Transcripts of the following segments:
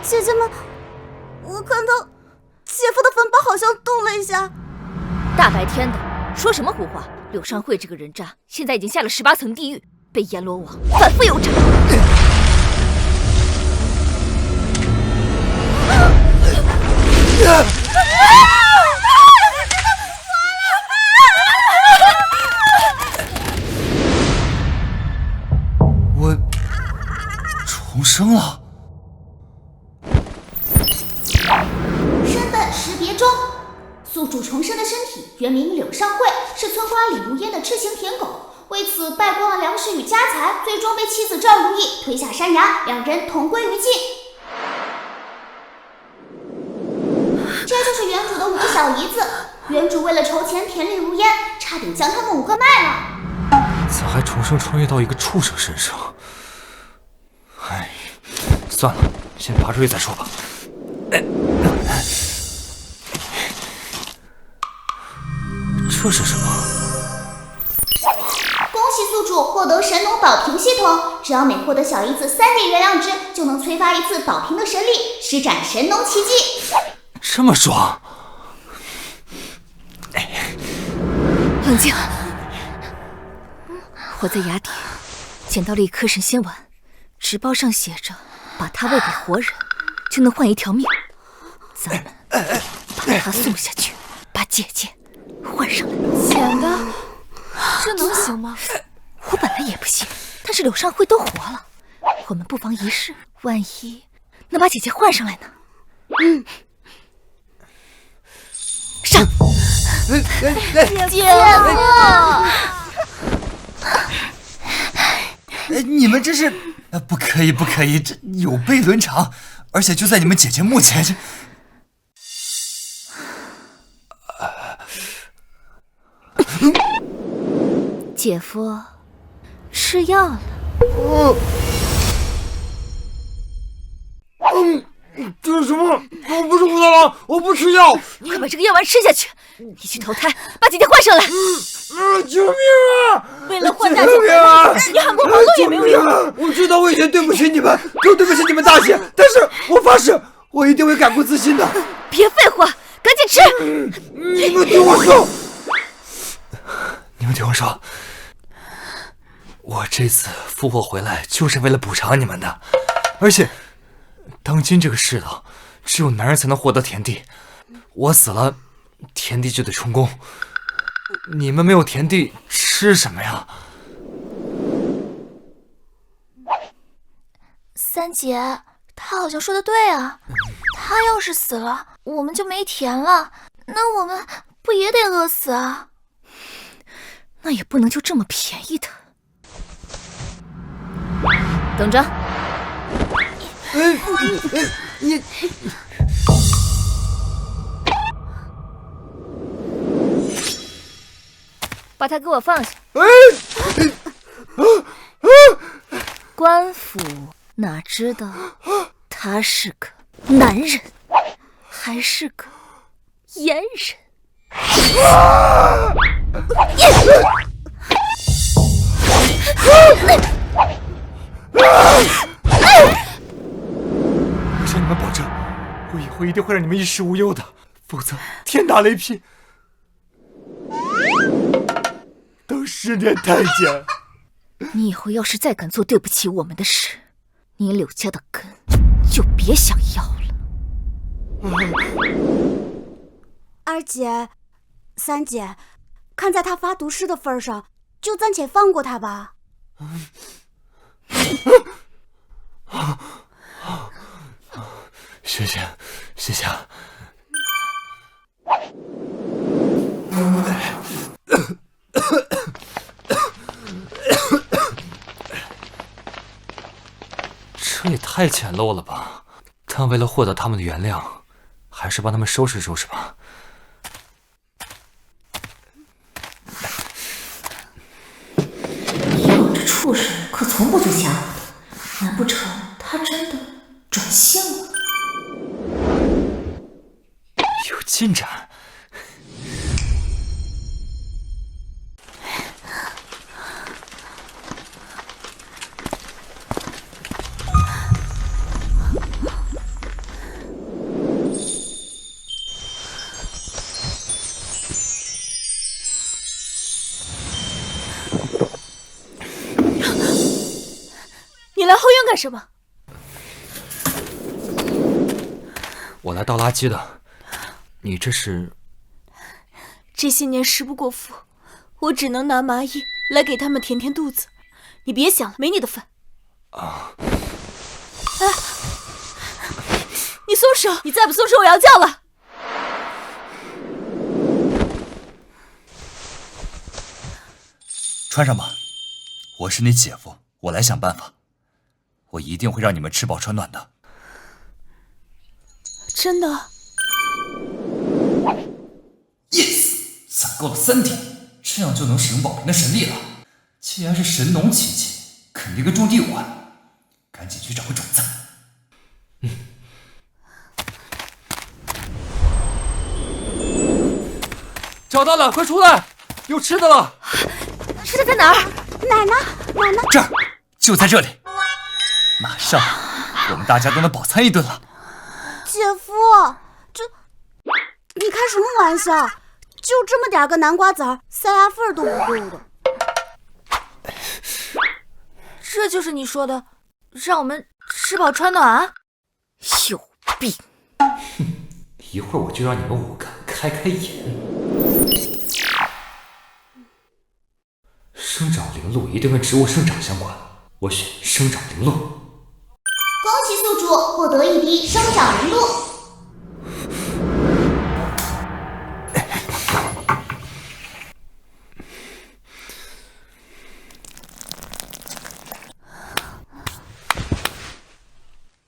姐姐们，我看到姐夫的坟包好像动了一下。大白天的，说什么胡话！柳商惠这个人渣，现在已经下了18层地狱，被阎罗王反复有斩。我重生了。身份识别中，宿主重生的身体原名柳尚惠，是村花李如烟的痴情舔狗。为此败光了粮食与家财，最终被妻子赵如意推下山崖，两人同归于尽。这就是原主的5个小姨子，原主为了筹钱舔李如烟，差点将他们5个卖了。咋还重生穿越到一个畜生身上？哎，算了，先拔出去再说吧。这是什么？恭喜宿主获得神农保平系统，只要每获得小姨子3点原谅值，就能催发一次保平的神力，施展神农奇迹。这么爽！冷静。我在崖底捡到了一颗神仙丸，纸包上写着把它喂给活人，就能换一条命。咱们把它送下去，把姐姐换上来。捡的，这能行吗？我本来也不信，但是柳尚惠都活了，我们不妨一试，万一能把姐姐换上来呢？上！姐夫！你们这是……不可以，不可以，这有悖伦常，而且就在你们姐姐墓前，这……姐夫吃药了。这是什么？我不是武大郎，我不吃药！快把这个药丸吃下去！你去投胎，把姐姐换上来！救命啊！为了换大姐回来，你喊破喉咙也没有用。我知道我以前对不起你们，更对不起你们大姐，但是我发誓，我一定会改过自新的。别废话，赶紧吃！你们听我说，你们听我说，我这次复活回来就是为了补偿你们的，而且当今这个世道，只有男人才能获得田地，我死了，田地就得充公。你们没有田地吃什么呀？三姐，她好像说的对啊，她要是死了，我们就没田了，那我们不也得饿死啊？那也不能就这么便宜的。等着。你把他给我放下。官府哪知道他是个男人，还是个阉人。我向你们保证，我以后一定会让你们衣食无忧的，否则天打雷劈。当10年太监。你以后要是再敢做对不起我们的事，你柳家的根就别想要了。二姐、三姐，看在他发毒誓的份上，就暂且放过他吧。谢谢，谢谢。这也太简陋了吧！但为了获得他们的原谅，还是帮他们收拾收拾吧。哟，这畜生可从不就吓我的，难不成他真的转性了？有进展。来后院干什么？我来倒垃圾的。你这是？这些年食不果腹，我只能拿蚂蚁来给他们填填肚子。你别想了，没你的份。啊！哎，你松手！你再不松手，我要叫了。穿上吧，我是你姐夫，我来想办法，我一定会让你们吃饱穿暖的。真的 ？Yes， 攒够了3天，这样就能使用宝瓶的神力了。既然是神农奇迹，肯定跟种地有关，赶紧去找个种子。找到了，快出来，有吃的了。吃的在哪儿？哪儿呢？这儿，就在这里。马上，我们大家都能饱餐一顿了。姐夫，你开什么玩笑？就这么点个南瓜籽儿，塞牙缝都不够的。这就是你说的，让我们吃饱穿暖？有病！一会儿我就让你们5个开眼。生长灵露一定跟植物生长相关，我选生长灵露。恭喜宿主获得1滴生长灵露。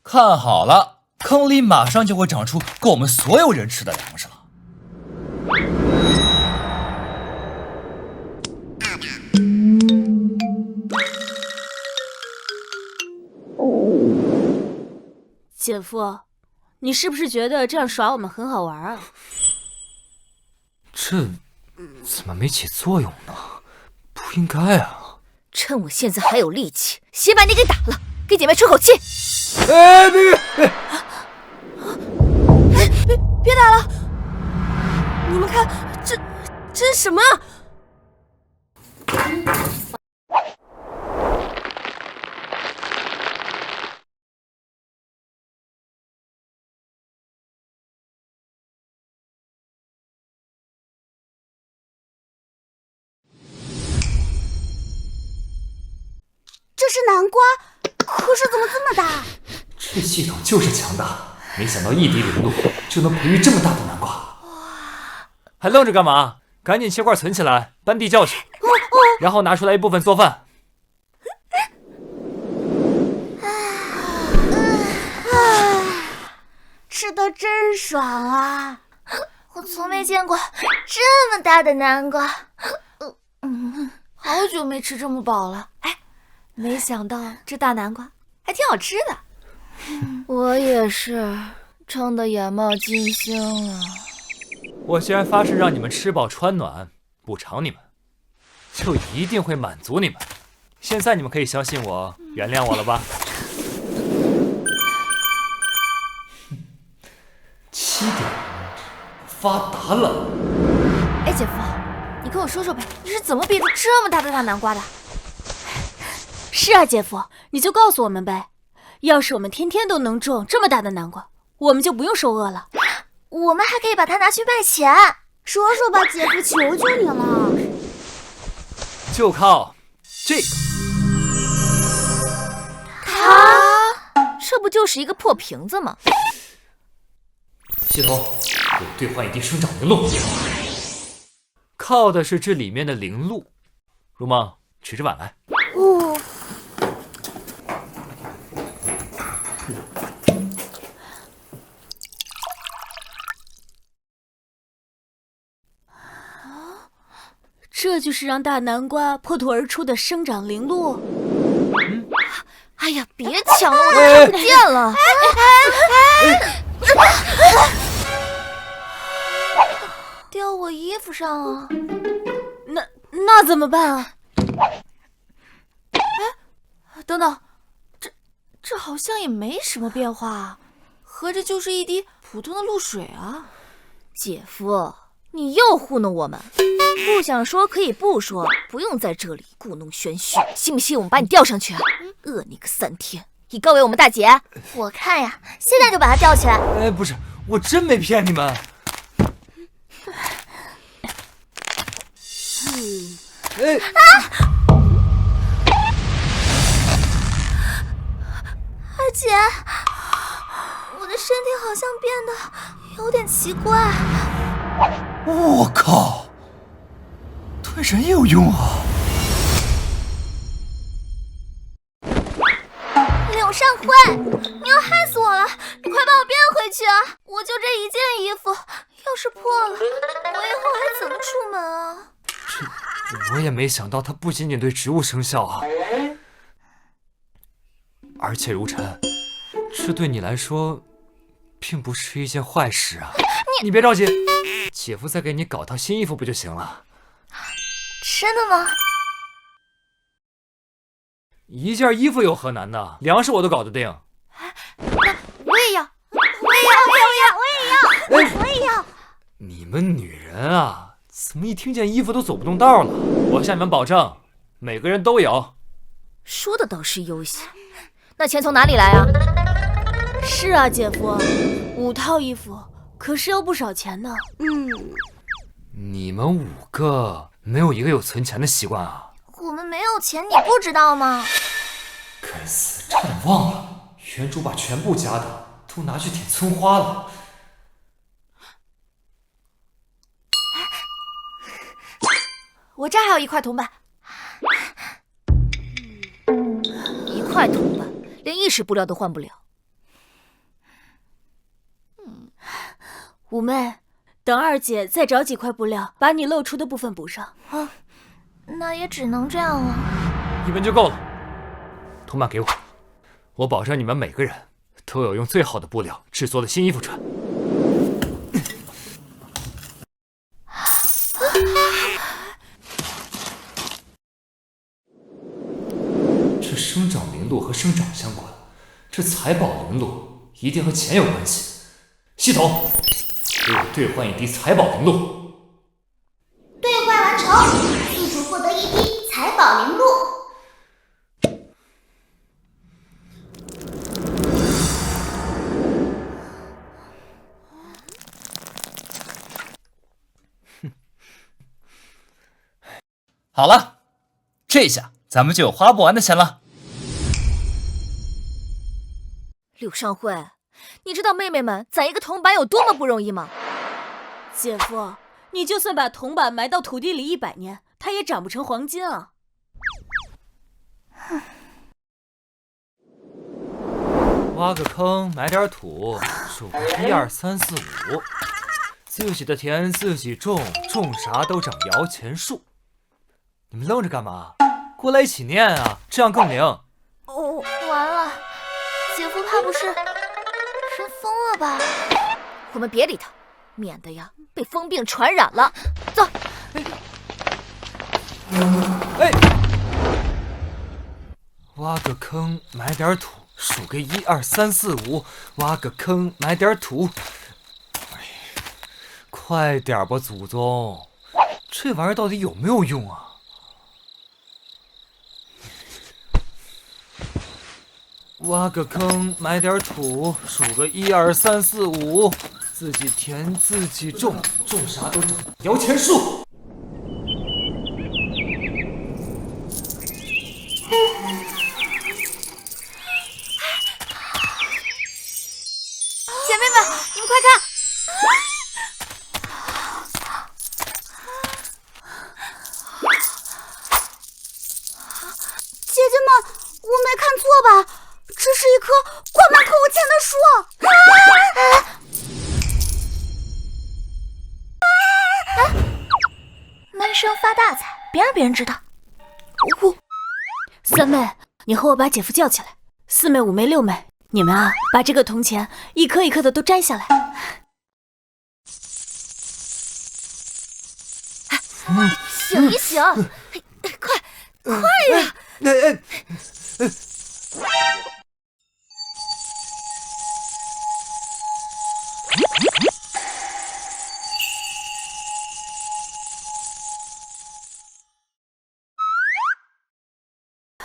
看好了，坑里马上就会长出够我们所有人吃的粮食了。姐夫，你是不是觉得这样耍我们很好玩啊？这怎么没起作用呢？不应该啊！趁我现在还有力气，先把你给打了，给姐妹出口气。哎，别打了！你们看，这是什么？这是南瓜，可是怎么这么大？这系统就是强大，没想到1滴灵露就能培育这么大的南瓜。还愣着干嘛？赶紧切块存起来，搬地窖去，然后拿出来一部分做饭。吃的真爽啊！我从没见过这么大的南瓜，好久没吃这么饱了。哎，没想到这大南瓜还挺好吃的。我也是，撑得眼冒金星了。我既然发誓让你们吃饱穿暖，补偿你们，就一定会满足你们。现在你们可以相信我，原谅我了吧？7点，发达了。哎，姐夫，你跟我说说呗，你是怎么憋出这么大的大南瓜的？是啊，姐夫，你就告诉我们呗。要是我们天天都能种这么大的南瓜，我们就不用受饿了。我们还可以把它拿去卖钱。说说吧，姐夫，求求你了。就靠这个。这不就是一个破瓶子吗？系统，给我兑换1滴生长灵露。靠的是这里面的灵露。如梦，取只碗来。哦。这就是让大南瓜破土而出的生长灵露。哎呀，别抢了，我都看不见了。掉我衣服上了，那怎么办啊？哎，等等，这好像也没什么变化啊，合着就是1滴普通的露水啊。姐夫，你又糊弄我们，不想说可以不说，不用在这里故弄玄虚。信不信我们把你吊上去啊？饿你个3天，以告慰我们大姐。我看呀，现在就把他吊起来。哎，不是，我真没骗你们。二姐，我的身体好像变得有点奇怪。我靠，吞神也有用啊！柳上惠，你要害死我了！你快把我变回去啊！我就这一件衣服，要是破了，我以后还怎么出门啊？我也没想到它不仅仅对植物生效啊，而且如尘，这对你来说，并不是一件坏事啊。你别着急，姐夫再给你搞套新衣服不就行了？真的吗？一件衣服有何难的？粮食我都搞得定。我也要！你们女人啊，怎么一听见衣服都走不动道了？我向你们保证，每个人都有。说的倒是悠闲，那钱从哪里来啊？是啊，姐夫，5套衣服可是要不少钱呢。你们5个没有一个有存钱的习惯啊！我们没有钱，你不知道吗？该死，差点忘了，原主把全部家的都拿去舔村花了。我这儿还有1块铜板。1块铜板，连1石布料都换不了。五妹，等二姐再找几块布料，把你露出的部分补上。啊，那也只能这样了。1分就够了，铜板给我，我保证你们每个人都有用最好的布料制作的新衣服穿。这生长灵露和生长相关，这财宝灵露一定和钱有关系。系统，给我兑换1滴财宝灵露。兑换完成，宿主获得1滴财宝灵露。好了，这下咱们就有花不完的钱了。柳上惠，你知道妹妹们攒1个铜板有多么不容易吗？姐夫，你就算把铜板埋到土地里100年，它也长不成黄金啊！挖个坑，埋点土，数个1、2、3、4、5，自己的田自己种，种啥都长摇钱树。你们愣着干嘛？过来一起念啊，这样更灵。哦，完了，姐夫怕不是人疯了吧？我们别理他，免得呀被疯病传染了。走。哎，挖个坑，埋点土，数个1、2、3、4、5，挖个坑，埋点土。哎，快点吧，祖宗，这玩意儿到底有没有用啊？挖个坑，埋点土，数个1、2、3、4、5，自己田自己种，种啥都长摇钱树。姐妹们，你们快看！姐姐们，我没看错吧？这是一棵挂满可恶钱的树！闷声发大财，别让别人知道。三妹，你和我把姐夫叫起来。4妹、5妹、6妹，你们啊，把这个铜钱一颗一颗的都摘下来。醒一醒，快呀！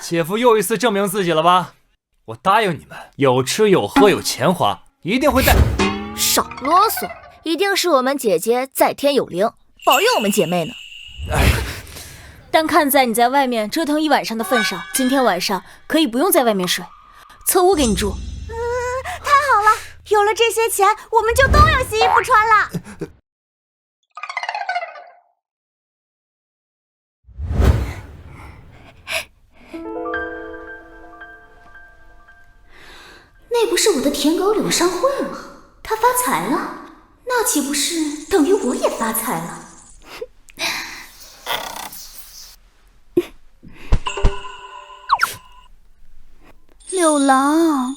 姐夫又一次证明自己了吧？我答应你们，有吃有喝有钱花，一定会带。少啰嗦，一定是我们姐姐在天有灵，保佑我们姐妹呢。但看在你在外面折腾一晚上的份上，今天晚上可以不用在外面睡，侧屋给你住。太好了，有了这些钱，我们就都有新衣服穿了。那不是我的舔狗柳上惠吗？她发财了，那岂不是等于我也发财了？柳郎，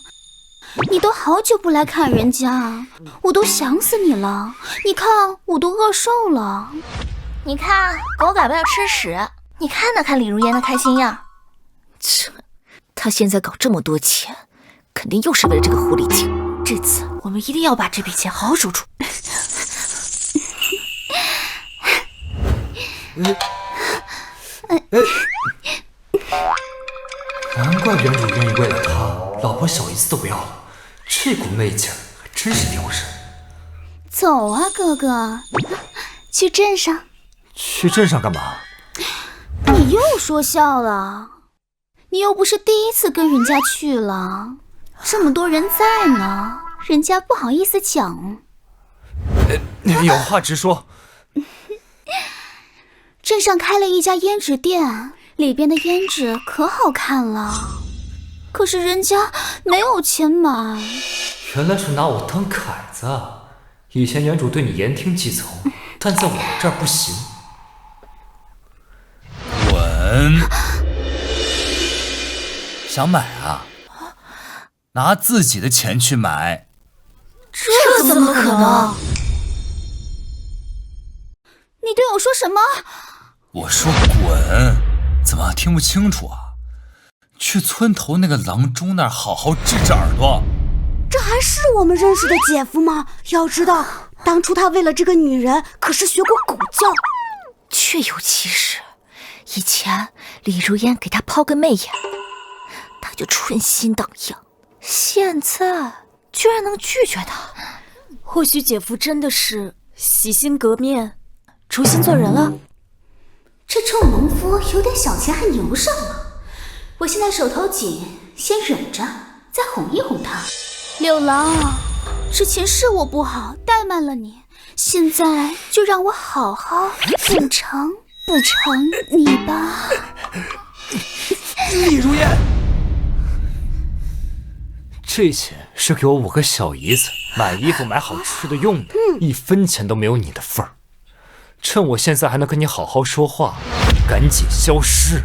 你都好久不来看人家，我都想死你了。你看，我都饿瘦了。你看，狗改不了吃屎。你看那看李如烟的开心样。切，她现在搞这么多钱，肯定又是为了这个狐狸精。这次我们一定要把这笔钱好好守住。难怪原主愿意为了他，老婆小姨子都不要了，这股媚劲儿还真是撩人。走啊，哥哥，去镇上。去镇上干嘛？你又说笑了，你又不是第一次跟人家去了，这么多人在呢，人家不好意思讲。有话直说。镇上开了一家胭脂店，里边的胭脂可好看了，可是人家没有钱买。原来是拿我当凯子啊！以前原主对你言听计从，但在我这儿不行。滚！想买啊？拿自己的钱去买。这怎么可能？你对我说什么？我说滚！怎么听不清楚啊？去村头那个郎中那儿好好治治耳朵。这还是我们认识的姐夫吗？要知道，当初他为了这个女人可是学过狗叫。确有其事，以前李如烟给他抛个媚眼，他就春心荡漾，现在居然能拒绝他。或许姐夫真的是洗心革面，重新做人了。这臭农夫有点小钱还牛上了，我现在手头紧，先忍着，再哄一哄他。柳郎，之前是我不好，怠慢了你，现在就让我好好补偿你吧。李如烟，这钱是给我5个小姨子买衣服买好吃的用的，一分钱都没有你的份儿。趁我现在还能跟你好好说话，赶紧消失。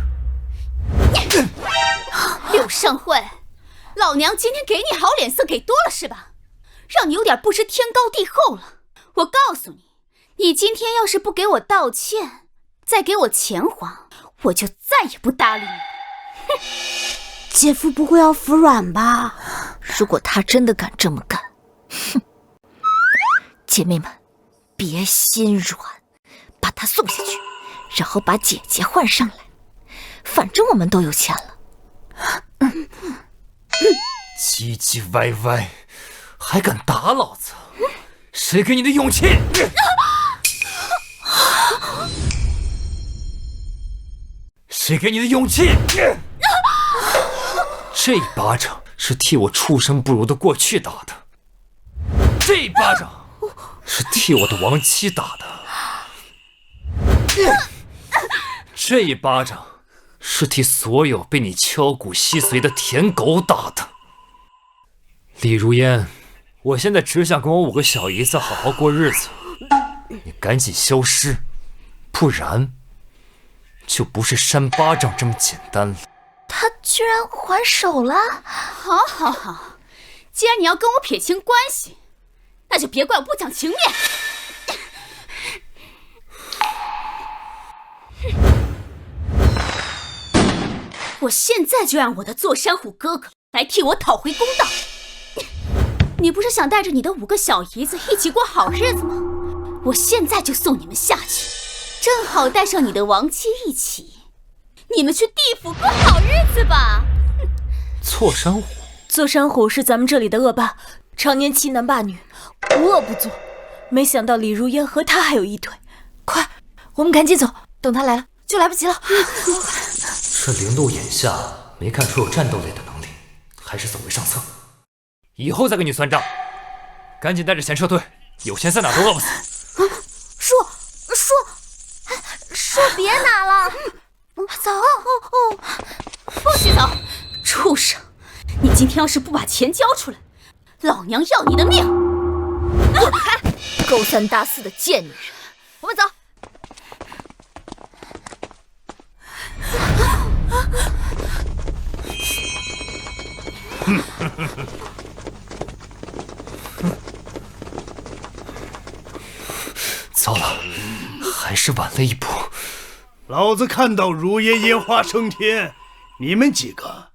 柳上惠，老娘今天给你好脸色给多了是吧？让你有点不知天高地厚了。我告诉你，你今天要是不给我道歉，再给我钱花，我就再也不搭理你。姐夫不会要服软吧？如果他真的敢这么干，哼！姐妹们，别心软，把他送下去，然后把姐姐换上来。反正我们都有钱了。唧唧歪歪，还敢打老子？谁给你的勇气？谁给你的勇气？这一巴掌是替我畜生不如的过去打的，这一巴掌是替我的亡妻打的，这一巴掌是替所有被你敲骨吸髓的舔狗打的。李如烟，我现在只想跟我5个小姨子好好过日子，你赶紧消失，不然就不是扇巴掌这么简单了。他居然还手了！好，既然你要跟我撇清关系，那就别怪我不讲情面。我现在就让我的座山虎哥哥来替我讨回公道。你不是想带着你的5个小姨子一起过好日子吗？我现在就送你们下去，正好带上你的亡妻一起。你们去地府过好日子吧。错山虎，坐山虎是咱们这里的恶霸，常年欺男霸女，无恶不作。没想到李如烟和他还有一腿。快，我们赶紧走，等他来了就来不及了。这灵鹿眼下没看出有战斗类的能力，还是走为上策。以后再跟你算账，赶紧带着钱撤退，有钱在哪都饿不死。树别拿了，走，不许走！畜生，你今天要是不把钱交出来，老娘要你的命！滚开！勾三搭四的贱女人，我们走。糟了，还是晚了一步。老子看到如烟烟花升天，你们几个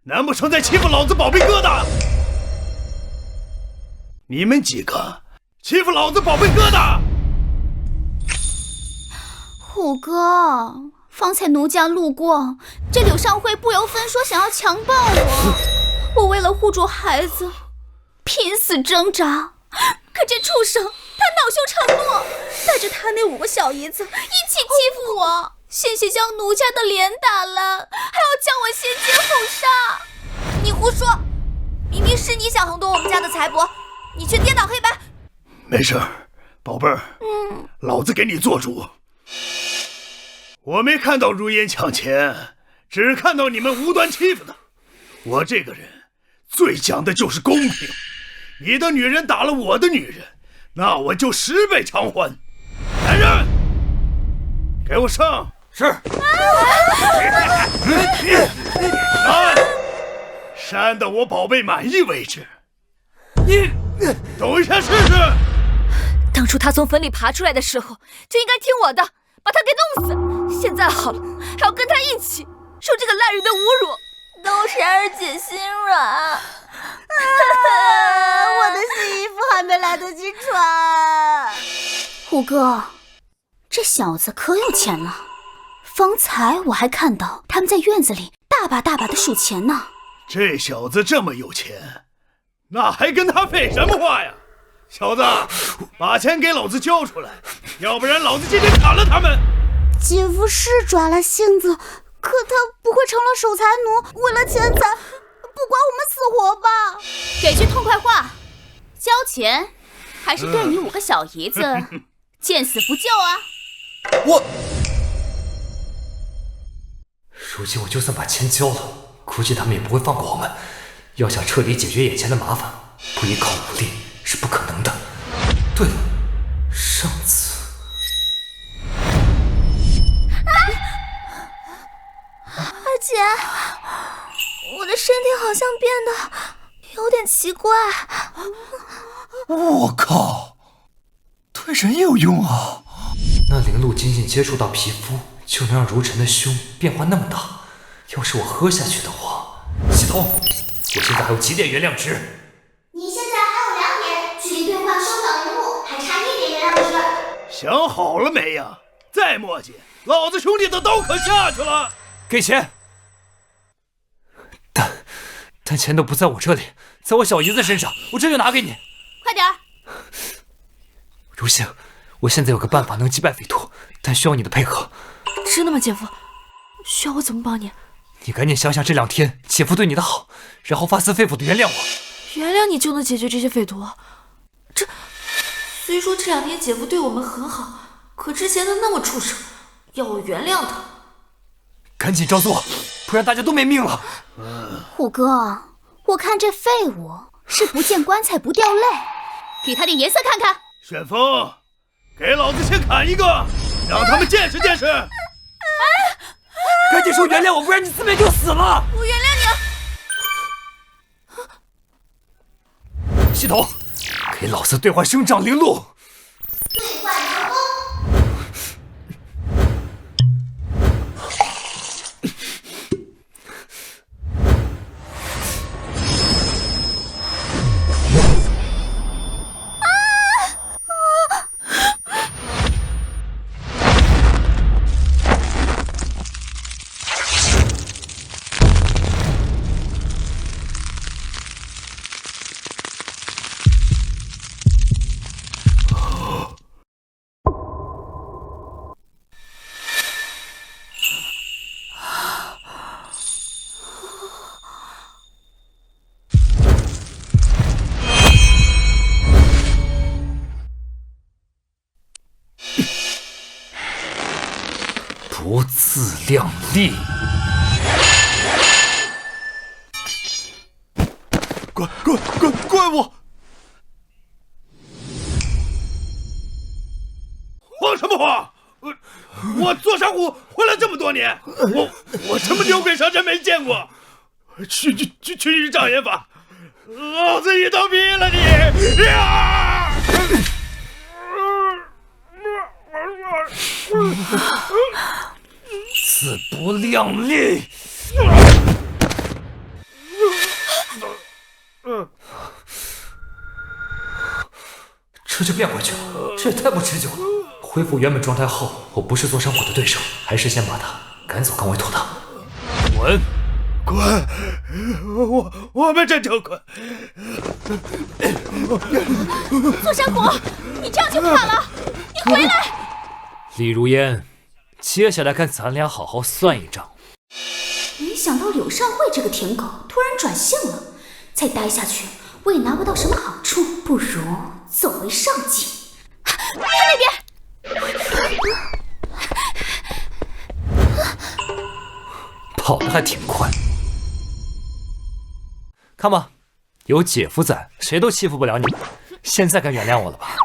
难不成在欺负老子宝贝疙瘩？你们几个欺负老子宝贝疙瘩！虎哥，方才奴家路过，这柳上惠不由分说想要强暴我，我为了护住孩子，拼死挣扎，可这畜生他恼羞成怒，带着他那5个小姨子一起欺负我，险些将奴家的脸打烂，还要将我先奸后杀。你胡说！明明是你想横夺我们家的财帛，你却颠倒黑白。没事，宝贝儿，老子给你做主。我没看到如烟抢钱，只看到你们无端欺负她。我这个人最讲的就是公平，你的女人打了我的女人，那我就10倍偿还。来人，给我上！是。来，扇到我宝贝满意为止。你抖一下试试。当初他从坟里爬出来的时候，就应该听我的，把他给弄死。现在好了，还要跟他一起受这个烂人的侮辱。都是二姐心软，我的新衣服还没来得及穿。虎哥，这小子可有钱了。方才我还看到他们在院子里大把大把的数钱呢。这小子这么有钱，那还跟他废什么话呀？小子，把钱给老子交出来，要不然老子今天砍了他们。姐夫是转了性子，可他不会成了守财奴，为了钱财不管我们死活吧？给句痛快话，交钱还是对你5个小姨子见死不救啊？如今我就算把钱交了，估计他们也不会放过我们。要想彻底解决眼前的麻烦，不依靠武力是不可能的。对了，上次二姐，我的身体好像变得有点奇怪。我靠，对人也有用啊！那灵露仅仅接触到皮肤，就能让如尘的胸变化那么大。要是我喝下去的话，系统，我现在还有几点原谅值？你现在还有2点，距离兑换收缴人物还差1点原谅值。想好了没呀？再磨叽，老子兄弟的刀可下去了。给钱。但钱都不在我这里，在我小姨子身上，我这就拿给你。快点儿！如星，我现在有个办法能击败匪徒，但需要你的配合。真的吗，姐夫？需要我怎么帮你？你赶紧想想这2天姐夫对你的好，然后发自肺腑的原谅我。原谅你就能解决这些匪徒？虽说这2天姐夫对我们很好，可之前的那么畜生，要我原谅他？赶紧照做，不然大家都没命了。虎哥，我看这废物是不见棺材不掉泪，给他点颜色看看。旋风，给老子先砍一个，让他们见识见识。赶紧说原谅我，不然你自便就死了。我原谅你。系统，给老子兑换生长灵露。兑换成功。自量力。怪物！慌什么慌？我坐山虎混了这么多年，我什么牛鬼蛇神没见过？去障眼法，老子一头劈了你！呀！自不量力！这就变回去了，这也太不持久了。恢复原本状态后，我不是座山虎的对手，还是先把他赶走更为妥当。滚！我们真就滚！座山虎，你这样就怕了？你回来！李如烟，接下来该咱俩好好算一账。没想到柳上惠这个舔狗突然转性了，再待下去我也拿不到什么好处，不如走为上计。看那边！跑得还挺快。看吧，有姐夫在，谁都欺负不了你们。现在该原谅我了吧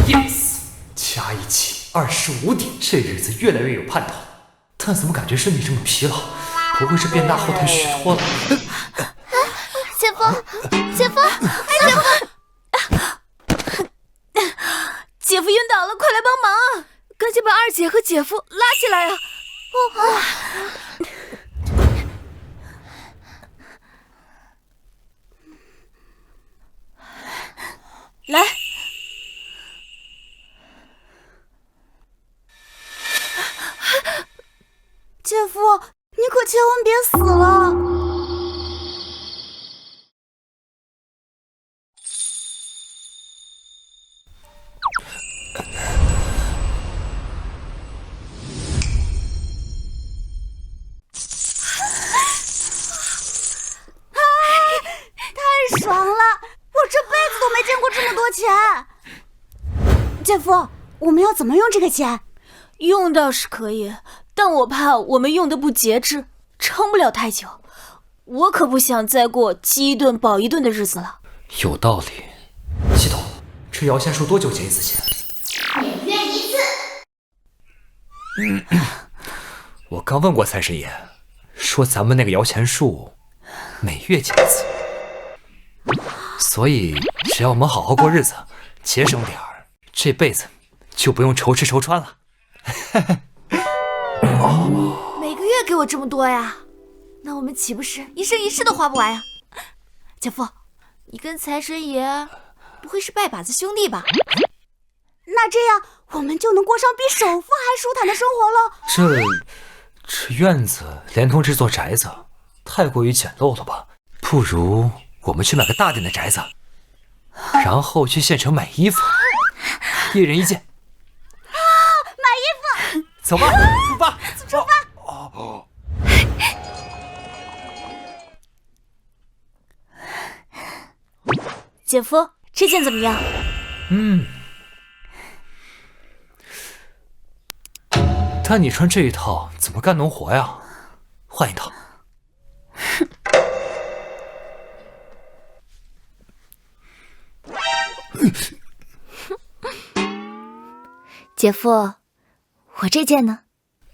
？Yes， 加一起25点，这日子越来越有盼头。但怎么感觉身体这么疲劳？不会是变大后太虚脱了？姐夫，姐夫，姐夫！姐夫晕倒了，快来帮忙！赶紧把二姐和姐夫拉起来啊！来，姐夫，你可千万别死了！太爽了！我这辈子都没见过这么多钱。姐夫，我们要怎么用这个钱？用倒是可以，但我怕我们用的不节制，撑不了太久。我可不想再过饥一顿饱一顿的日子了。有道理。系统，这摇钱树多久结一次钱？每月一次。我刚问过财神爷，说咱们那个摇钱树每月结一次，所以只要我们好好过日子，节省点儿，这辈子就不用愁吃愁穿了。每个月给我这么多呀，那我们岂不是一生一世都花不完呀？姐夫，你跟财神爷不会是拜把子兄弟吧？那这样我们就能过上比首富还舒坦的生活了。这院子连同这座宅子太过于简陋了吧？不如我们去买个大点的宅子，然后去县城买衣服，一人一件。买衣服！走吧，出发！出发！姐夫，这件怎么样？但你穿这一套怎么干农活呀？换一套。姐夫，我这件呢？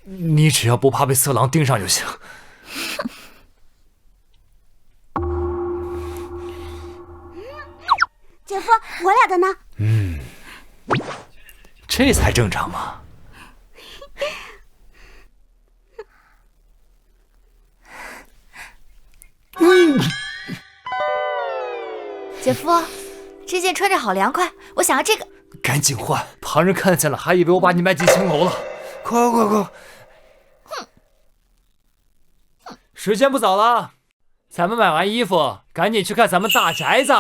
你只要不怕被色狼盯上就行。姐夫，我俩的呢？这才正常嘛。姐夫，这件穿着好凉快，我想要这个。赶紧换，旁人看见了还以为我把你卖进青楼了。快！时间不早了，咱们买完衣服，赶紧去看咱们大宅子。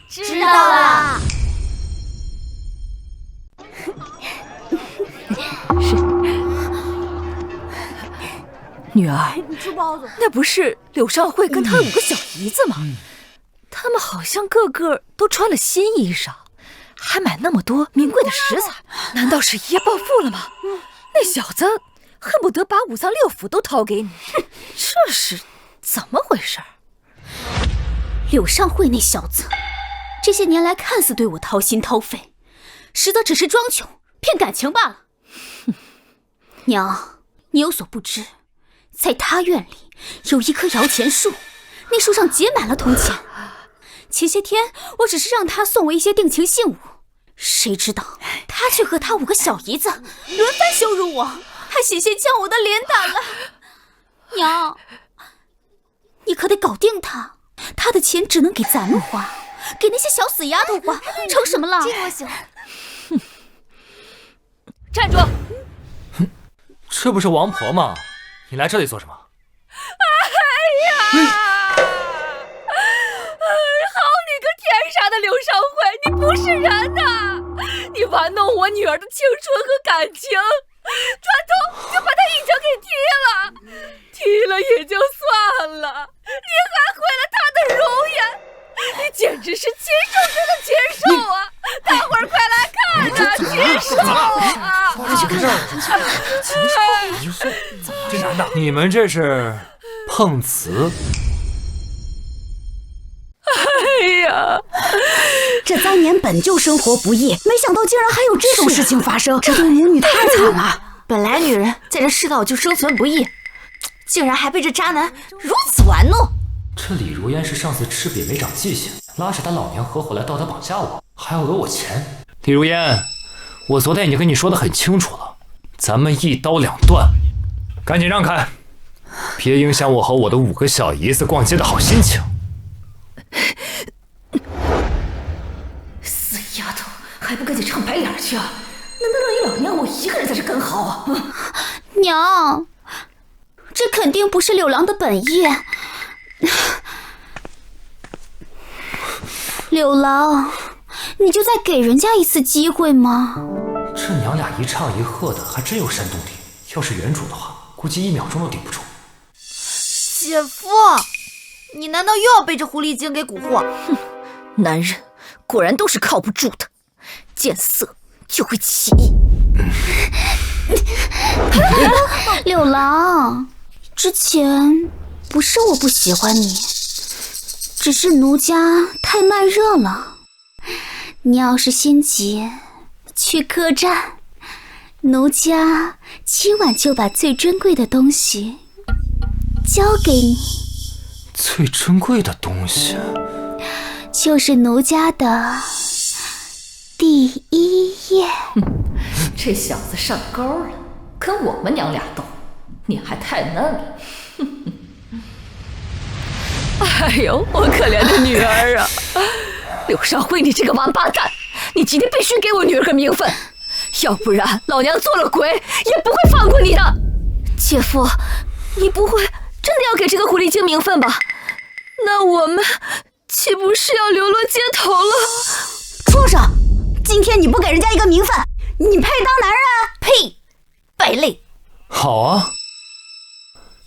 知道了。女儿，你吃包子。那不是柳少慧跟她的5个小姨子吗？他们好像个个都穿了新衣裳，还买那么多名贵的食材，难道是一夜暴富了吗？那小子恨不得把5脏6腑都掏给你，这是怎么回事？柳尚惠那小子，这些年来看似对我掏心掏肺，实则只是装穷骗感情罢了。娘，你有所不知，在他院里有一棵摇钱树，那树上结满了铜钱。前些天我只是让他送我一些定情信物，谁知道他却和他5个小姨子轮番羞辱我，还险些将我的脸打了。娘，你可得搞定他，他的钱只能给咱们花，给那些小死丫头花，成什么了？这个我喜欢。站住！这不是王婆吗？你来这里做什么？哎呀！好你个天杀的柳少慧，你不是人呐！你玩弄我女儿的青春和感情，转头就把她一脚给踢了，踢了也就算了，你还毁了她的容颜，你简直是禽兽中的禽兽啊！大伙儿快来看呐，禽兽啊！这男的，你们这是碰瓷？哎呀，这3年本就生活不易，没想到竟然还有这种事情发生，这对母女太惨了。本来女人在这世道就生存不易，竟然还被这渣男如此玩弄。这李如烟是上次吃瘪没长记性，拉着他老娘合伙来道德绑架我，还要讹我钱。李如烟，我昨天已经跟你说得很清楚了，咱们一刀两断，赶紧让开，别影响我和我的5个小姨子逛街的好心情。死丫头，还不赶紧唱白脸去啊！难道让你老娘我一个人在这干嚎啊？娘，这肯定不是柳郎的本意。柳郎，你就再给人家一次机会嘛。这娘俩一唱一和的，还真有煽动力。要是原主的话，估计1秒钟都顶不住。姐夫，你难道又要被这狐狸精给蛊惑？哼，男人果然都是靠不住的，见色就会起意。柳郎，之前不是我不喜欢你，只是奴家太慢热了。你要是心急，去客栈，奴家今晚就把最珍贵的东西交给你。最珍贵的东西就是奴家的第1页。这小子上钩了，跟我们娘俩斗，你还太嫩了。哎呦，我可怜的女儿啊！柳少辉，你这个王八蛋，你今天必须给我女儿个名分，要不然老娘做了鬼也不会放过你的。姐夫，你不会真的要给这个狐狸精名分吧？那我们岂不是要流落街头了？畜生！今天你不给人家一个名分，你配当男人？呸！败类！好啊，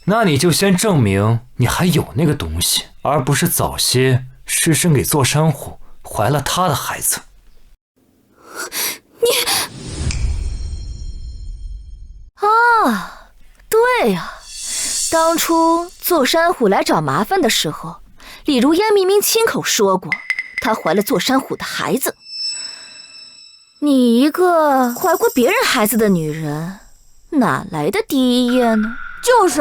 那你就先证明你还有那个东西，而不是早些失身给座山虎，怀了他的孩子。啊，对呀，当初座山虎来找麻烦的时候，李如烟明明亲口说过，她怀了座山虎的孩子。你一个怀过别人孩子的女人，哪来的第1页呢？就是，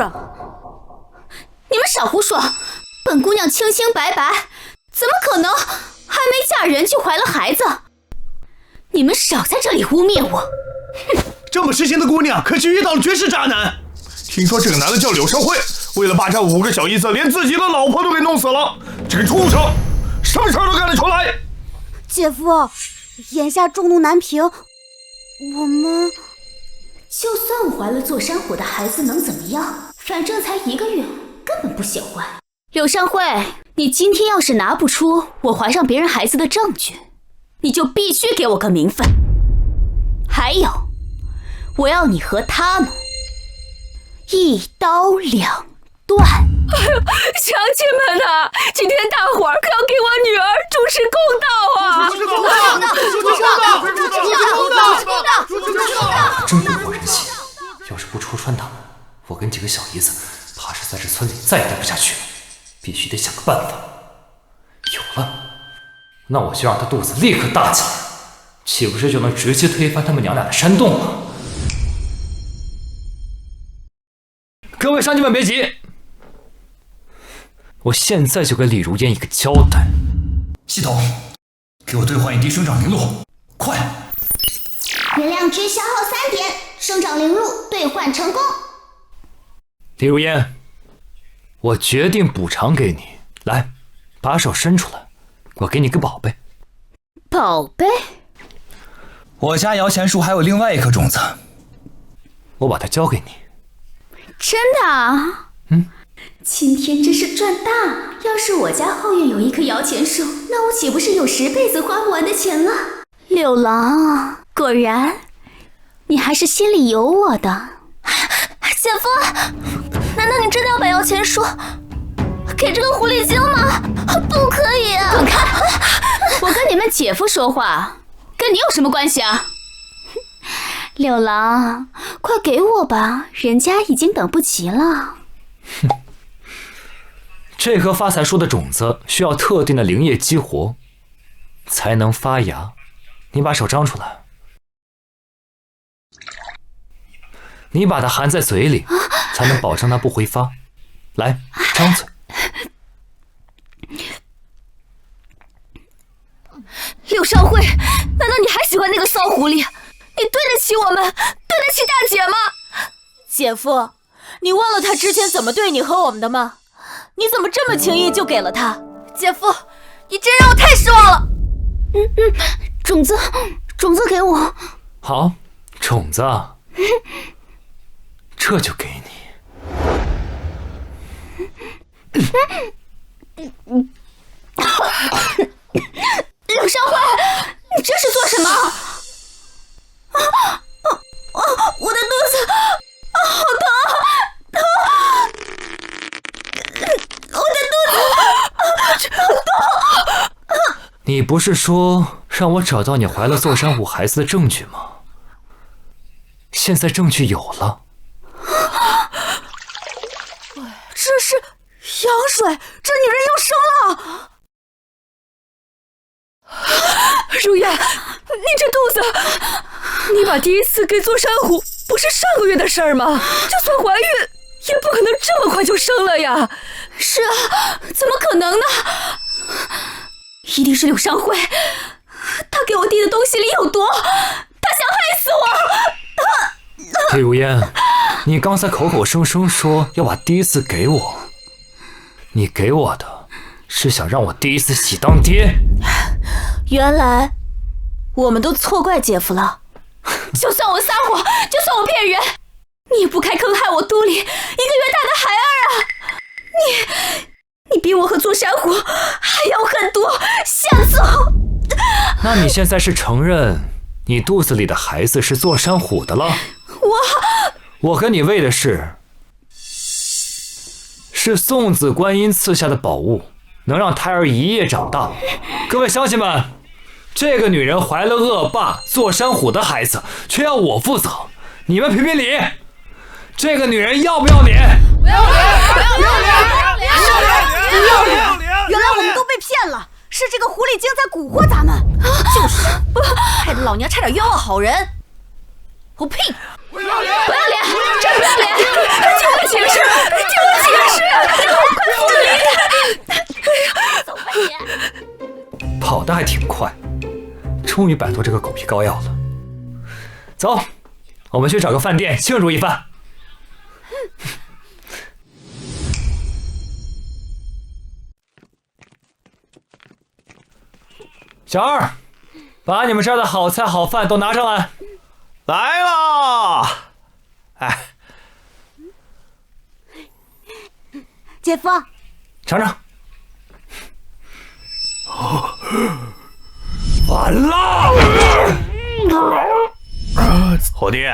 你们少胡说！本姑娘清清白白，怎么可能还没嫁人就怀了孩子？你们少在这里污蔑我！这么痴心的姑娘，可是遇到了绝世渣男。听说这个男的叫柳少辉，为了霸占5个小姨子，连自己的老婆都给弄死了。这个畜生，什么事儿都干得出来！姐夫，眼下众怒难平，我们就算我怀了座山虎的孩子能怎么样？反正才1个月，根本不显坏。柳尚慧，你今天要是拿不出我怀上别人孩子的证据，你就必须给我个名分。还有，我要你和他们一刀两断。乡亲们呐，今天大伙儿可要给我女儿主持公道啊！真不过人心，要是不戳穿他们，我跟几个小姨子怕是在这村里再也待不下去了，必须得想个办法。有了，那我就让他肚子立刻大起来，岂不是就能直接推翻他们娘俩的山洞了？各位乡亲们别急，我现在就给李如烟一个交代。系统，给我兑换一滴生长灵露，快！能量值消耗3点，生长灵露兑换成功。李如烟，我决定补偿给你，来，把手伸出来，我给你个宝贝。宝贝？我家摇钱树还有另外一颗种子，我把它交给你。真的啊？今天真是赚大！要是我家后院有一棵摇钱树，那我岂不是有10辈子花不完的钱了？柳郎，果然，你还是心里有我的。姐夫，难道你真的要把摇钱树给这个狐狸精吗？不可以啊！滚开！我跟你们姐夫说话，跟你有什么关系啊？柳郎，快给我吧，人家已经等不及了。这棵发财树的种子需要特定的灵液激活，才能发芽。你把手张出来，你把它含在嘴里，才能保证它不挥发。来，张嘴。柳少慧，难道你还喜欢那个骚狐狸？你对得起我们，对得起大姐吗？姐夫，你忘了他之前怎么对你和我们的吗？你怎么这么轻易就给了他？姐夫，你真让我太失望了。种子给我。好，种子啊，这就给你。柳少慧，你这是做什么？我的肚子好疼，我的肚子痛。你不是说让我找到你怀了座山虎孩子的证据吗？现在证据有了。这是羊水，这女人又生了。如烟，你这肚子，你把第一次给座山虎不是上个月的事儿吗？就算怀孕，也不可能这么快就生了呀。是啊，怎么可能呢？一定是柳商会，他给我递的东西里有毒，他想害死我。李如烟，你刚才口口声声说要把第一次给我，你给我的是想让我第一次喜当爹。原来我们都错怪姐夫了。就算我撒谎，就算我骗人，你也不该坑害我肚里一个月大的孩儿啊！你比我和座山虎还要狠毒，下次那你现在是承认你肚子里的孩子是座山虎的了？我跟你为的是送子观音赐下的宝物，能让胎儿一夜长大。各位乡亲们，这个女人怀了恶霸座山虎的孩子，却要我负责，你们评评理，这个女人要不要脸？不要脸！原来我们都被骗了，是这个狐狸精在蛊惑咱们。就是，害得老娘差点冤枉好人。我呸！不要脸！真不要脸！替我解释！走吧你！跑得还挺快，终于摆脱这个狗皮膏药了。走，我们去找个饭店庆祝一番。小二，把你们这儿的好菜好饭都拿上来。来啦！哎，姐夫，尝尝。完了！虎弟，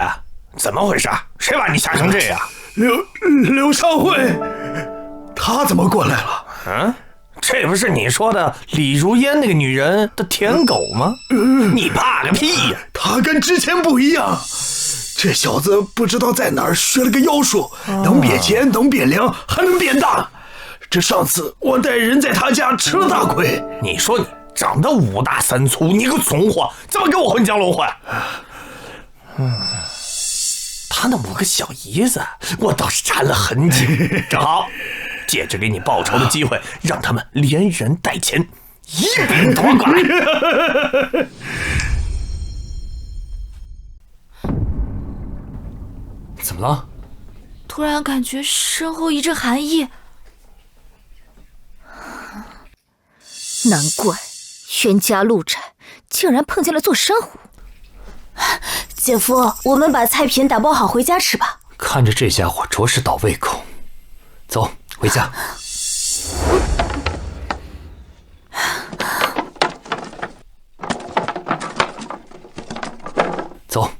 怎么回事？谁把你吓成这样？柳上惠，她怎么过来了？嗯，这不是你说的李如烟那个女人的舔狗吗？你怕个屁呀！她跟之前不一样，这小子不知道在哪儿学了个妖术，能变钱，能变凉，还能变大。这上次我带人在他家吃了大亏。你说你长得五大三粗，你个怂货，怎么跟我混江龙混？他那5个小姨子，我倒是缠了很久。正好，借着给你报仇的机会，让他们连人带钱一并夺过来。怎么了？突然感觉身后一阵寒意。难怪冤家路窄，竟然碰见了座山虎。姐夫，我们把菜品打包好回家吃吧。看着这家伙着实倒胃口，走回家。走。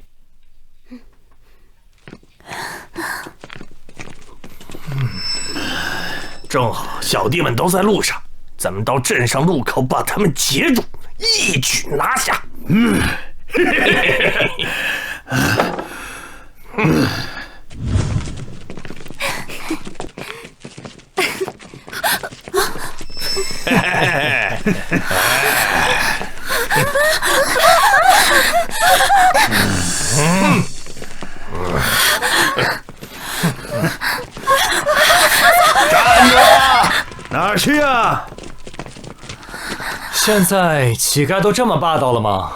正好小弟们都在路上，咱们到镇上路口把他们截住，一举拿下。站住！哪儿去啊？现在乞丐都这么霸道了吗？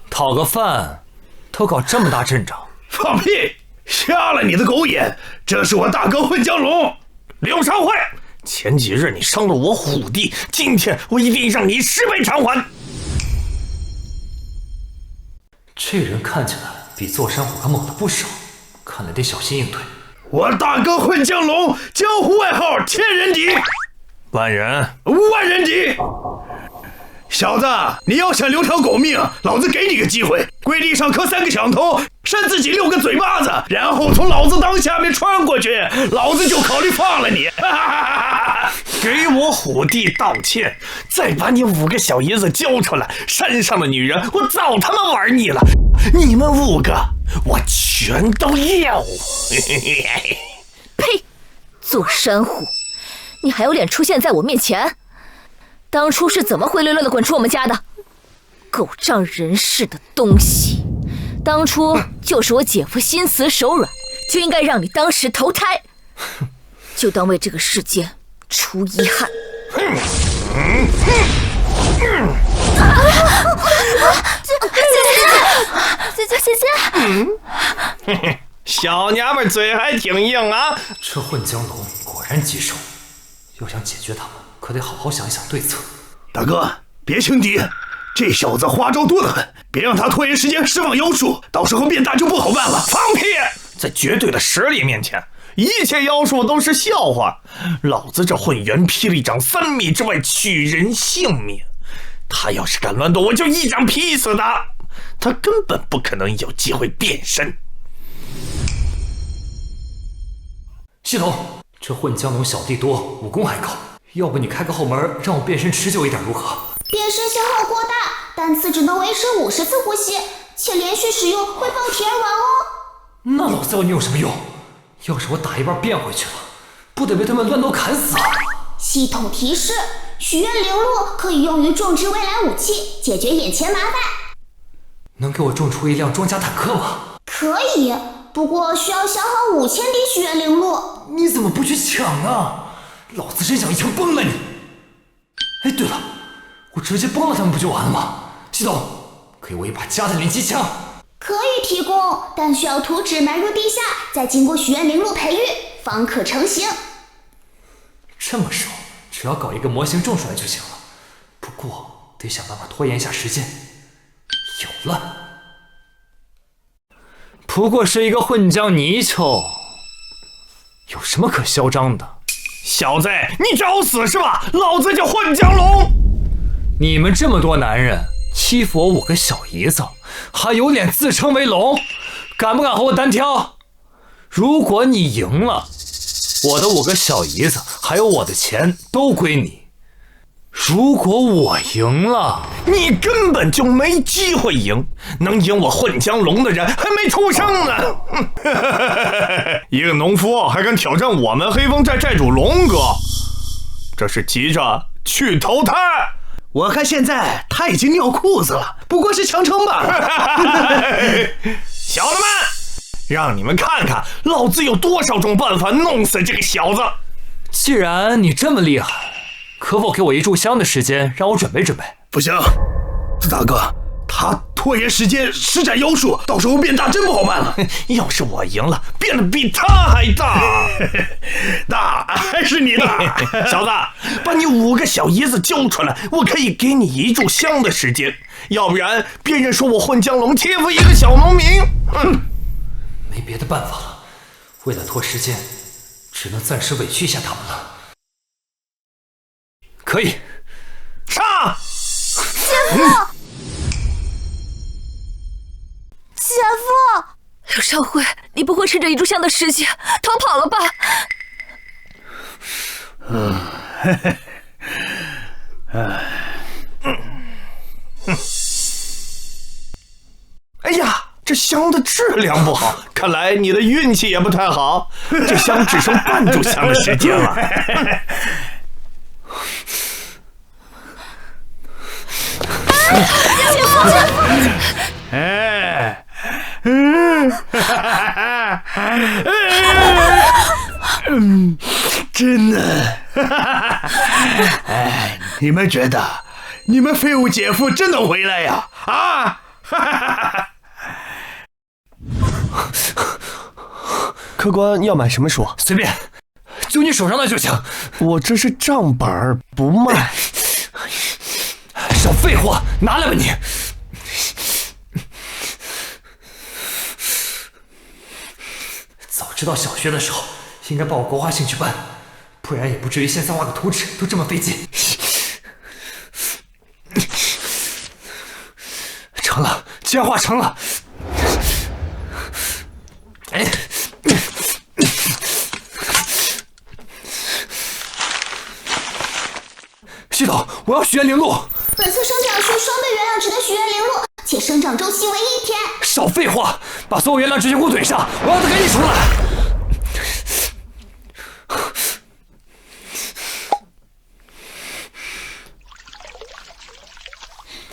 讨个饭都搞这么大阵仗？放屁！瞎了你的狗眼！这是我大哥混江龙。刘长惠，前几日你伤了我虎弟，今天我一定让你10倍偿还。这人看起来比座山虎可猛了不少，看来得小心应对。我大哥混江龙，江湖外号千人敌，万人敌。小子，你要想留条狗命，老子给你个机会，跪地上磕3个响头，扇自己6个嘴巴子，然后从老子裆下面穿过去，老子就考虑放了你。给我虎弟道歉，再把你5个小姨子交出来，山上的女人我早他妈玩腻了，你们5个我全都要。呸！座山虎，你还有脸出现在我面前？当初是怎么灰溜溜的滚出我们家的？狗仗人势的东西！当初就是我姐夫心慈手软，就应该让你当时投胎，就当为这个世间除遗憾。姐，小娘们嘴还挺硬啊！这混江龙果然棘手，要想解决他们，可得好好想一想对策。大哥，别轻敌，这小子花招多得很，别让他拖延时间释放妖术，到时候变大就不好办了。放屁！在绝对的实力面前，一切妖术都是笑话。老子这混元霹雳掌3米之外取人性命，他要是敢乱动，我就一掌劈死他。他根本不可能有机会变身。系统，这混江龙小弟多，武功还高，要不你开个后门，让我变身持久一点如何？变身消耗过大，单次只能维持50次呼吸，且连续使用会爆体而亡哦。那老子要你有什么用？要是我打一半变回去了，不得被他们乱刀砍死啊！系统提示：许愿灵鹿可以用于种植未来武器，解决眼前麻烦。能给我种出一辆装甲坦克吗？可以，不过需要消耗5000滴许愿灵鹿。你怎么不去抢啊？老子真想一枪崩了你！哎，对了，我直接崩了他们不就完了吗？系统，给我一把加特林机枪。可以提供，但需要图纸埋入地下，再经过许愿灵鹿培育，方可成型。这么说，只要搞一个模型种出来就行了。不过得想办法拖延一下时间。有了，不过是一个混江泥鳅，有什么可嚣张的？小子，你找死是吧？老子叫混江龙！你们这么多男人欺负我5个小姨子，还有脸自称为龙？敢不敢和我单挑？如果你赢了，我的5个小姨子还有我的钱都归你。如果我赢了，你根本就没机会赢，能赢我混江龙的人还没出生呢。一个农夫还敢挑战我们黑风寨寨主龙哥，这是急着去投胎。我看现在他已经尿裤子了，不过是强撑罢了。小子们，让你们看看老子有多少种办法弄死这个小子。既然你这么厉害，可否给我1炷香的时间，让我准备准备？不行，这大哥他拖延时间施展妖术，到时候变大真不好办了。要是我赢了，变得比他还大，大还是你大？小子，把你5个小姨子揪出来，我可以给你1炷香的时间，要不然别人说我混江龙欺负一个小农民。没别的办法了，为了拖时间，只能暂时委屈一下他们了。可以，上！姐夫，柳少辉，你不会趁着1炷香的时间逃跑了吧？哎呀，这香的质量不好，看来你的运气也不太好，这香只剩半炷香的时间了。真的。哎，你们觉得你们废物姐夫真能回来呀？啊！客官要买什么书？随便，就你手上的就行。我这是账本不卖。少废话，拿来吧你！早知道小学的时候应该报国画兴趣班，不然也不至于现在画个图纸都这么费劲。成了，既然画成了，哎，系统，我要许愿灵露。本次生长需双倍原量只能许愿灵露，且生长周期为1天。少废话，把所有原料直接给我怼上，我要它赶紧出来。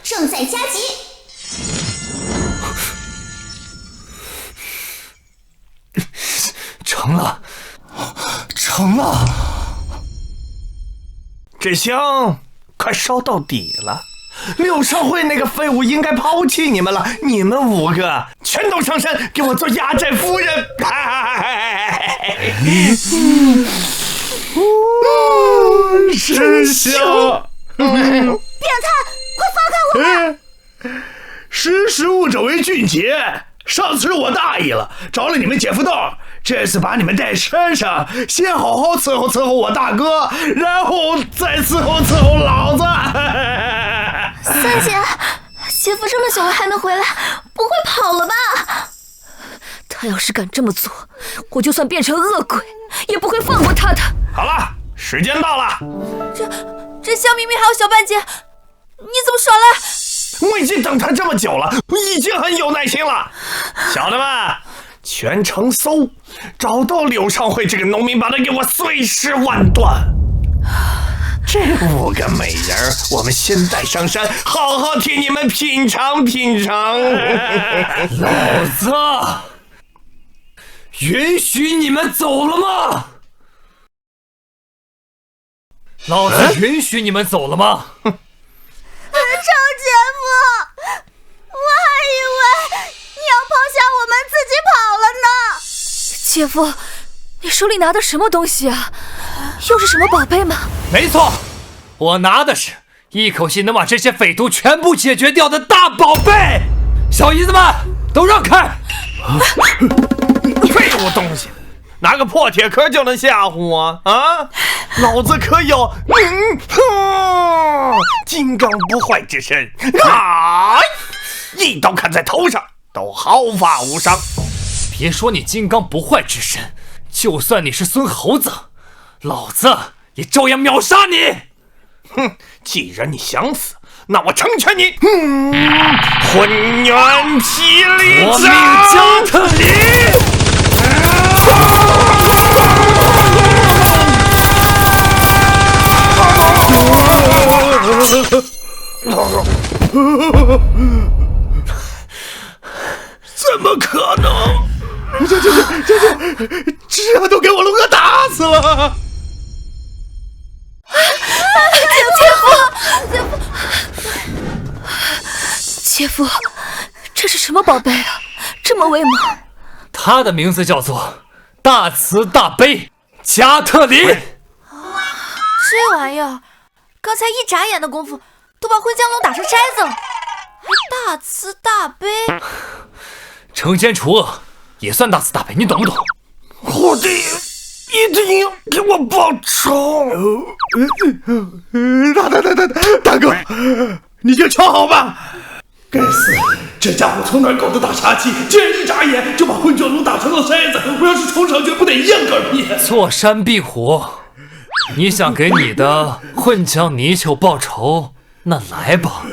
正在加急。成了，成了。这香快烧到底了，柳少辉那个废物应该抛弃你们了，你们5个全都上山给我做压寨夫人。真香！变态，快放开我们！识时务者为俊杰。上次我大意了，着了你们姐夫道，这次把你们带山上，先好好伺候伺候我大哥，然后再伺候老子。三姐，姐夫这么久了还能回来，不会跑了吧？他要是敢这么做，我就算变成恶鬼，也不会放过他的。好了，时间到了。这香明明还有小半截，你怎么耍赖？我已经等他这么久了，已经很有耐心了。小的们，全城搜，找到柳少辉这个农民，把他给我碎尸万段。这5个美人儿，我们先带上山，好好替你们品尝品尝。老子允许你们走了吗？老子允许你们走了吗？臭姐夫，我还以为你要抛下我们自己跑了呢。姐夫，你手里拿的什么东西啊？又是什么宝贝吗？没错，我拿的是一口气能把这些匪徒全部解决掉的大宝贝。小姨子们都让开！废物东西，拿个破铁壳就能吓唬我啊！老子可有金刚不坏之身啊！一刀砍在头上，都毫发无伤。别说你金刚不坏之身，就算你是孙猴子，老子也照样秒杀你！哼，既然你想死，那我成全你！混元霹雳夺命掌！加特林！怎么可能？这都给我龙哥打死了！姐夫，这是什么宝贝啊？这么威猛！他的名字叫做大慈大悲加特林。这玩意儿，刚才一眨眼的功夫，都把混江龙打成筛子了，还大慈大悲。惩奸除恶也算大慈大悲，你懂不懂？虎弟一定要给我报仇！大哥，你就瞧好吧！该死，这家伙从哪儿搞的大杀器？竟然一眨眼就把混江龙打成了筛子！我要是冲上去，不得一样嗝屁！坐山壁虎，你想给你的混江泥鳅报仇？那来吧，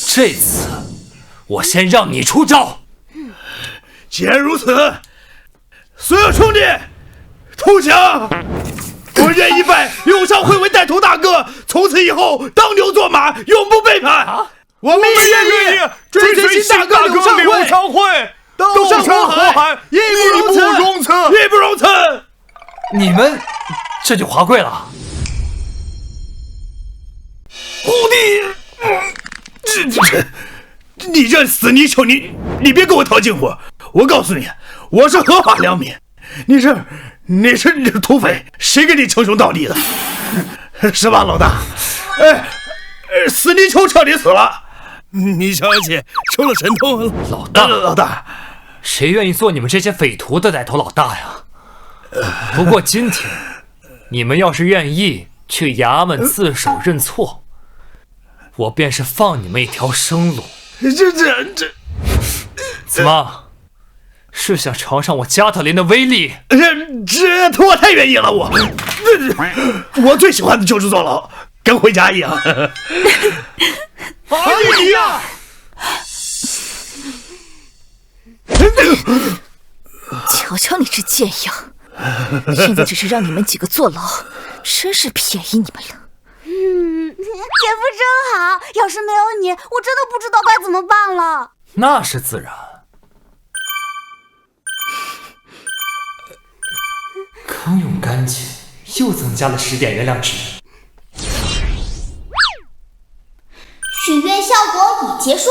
这次我先让你出招。既然如此，所有兄弟投降！我愿意拜柳商会为带头大哥，从此以后当牛做马，永不背叛。我们也愿意追随新大哥柳商会，斗上火海，义不容辞，义不容辞。你们这就华贵了。虎弟，你这死泥鳅，你别给我套近乎！我告诉你，我是合法良民，你是土匪，谁跟你称兄道弟的？是吧，老大？死泥鳅彻底死了，你小姐出了神通了。老大，谁愿意做你们这些匪徒的带头老大呀？不过今天，你们要是愿意去衙门自首认错，我便是放你们一条生路。这，怎么？是想尝尝我加特林的威力？这我太愿意了，我最喜欢的就是坐牢，跟回家一样。阿姨呀！瞧瞧你这贱样，现在只是让你们几个坐牢，真是便宜你们了。姐夫真好，要是没有你，我真的不知道该怎么办了。那是自然。坑用干净，又增加了10点原谅值。许愿效果已结束。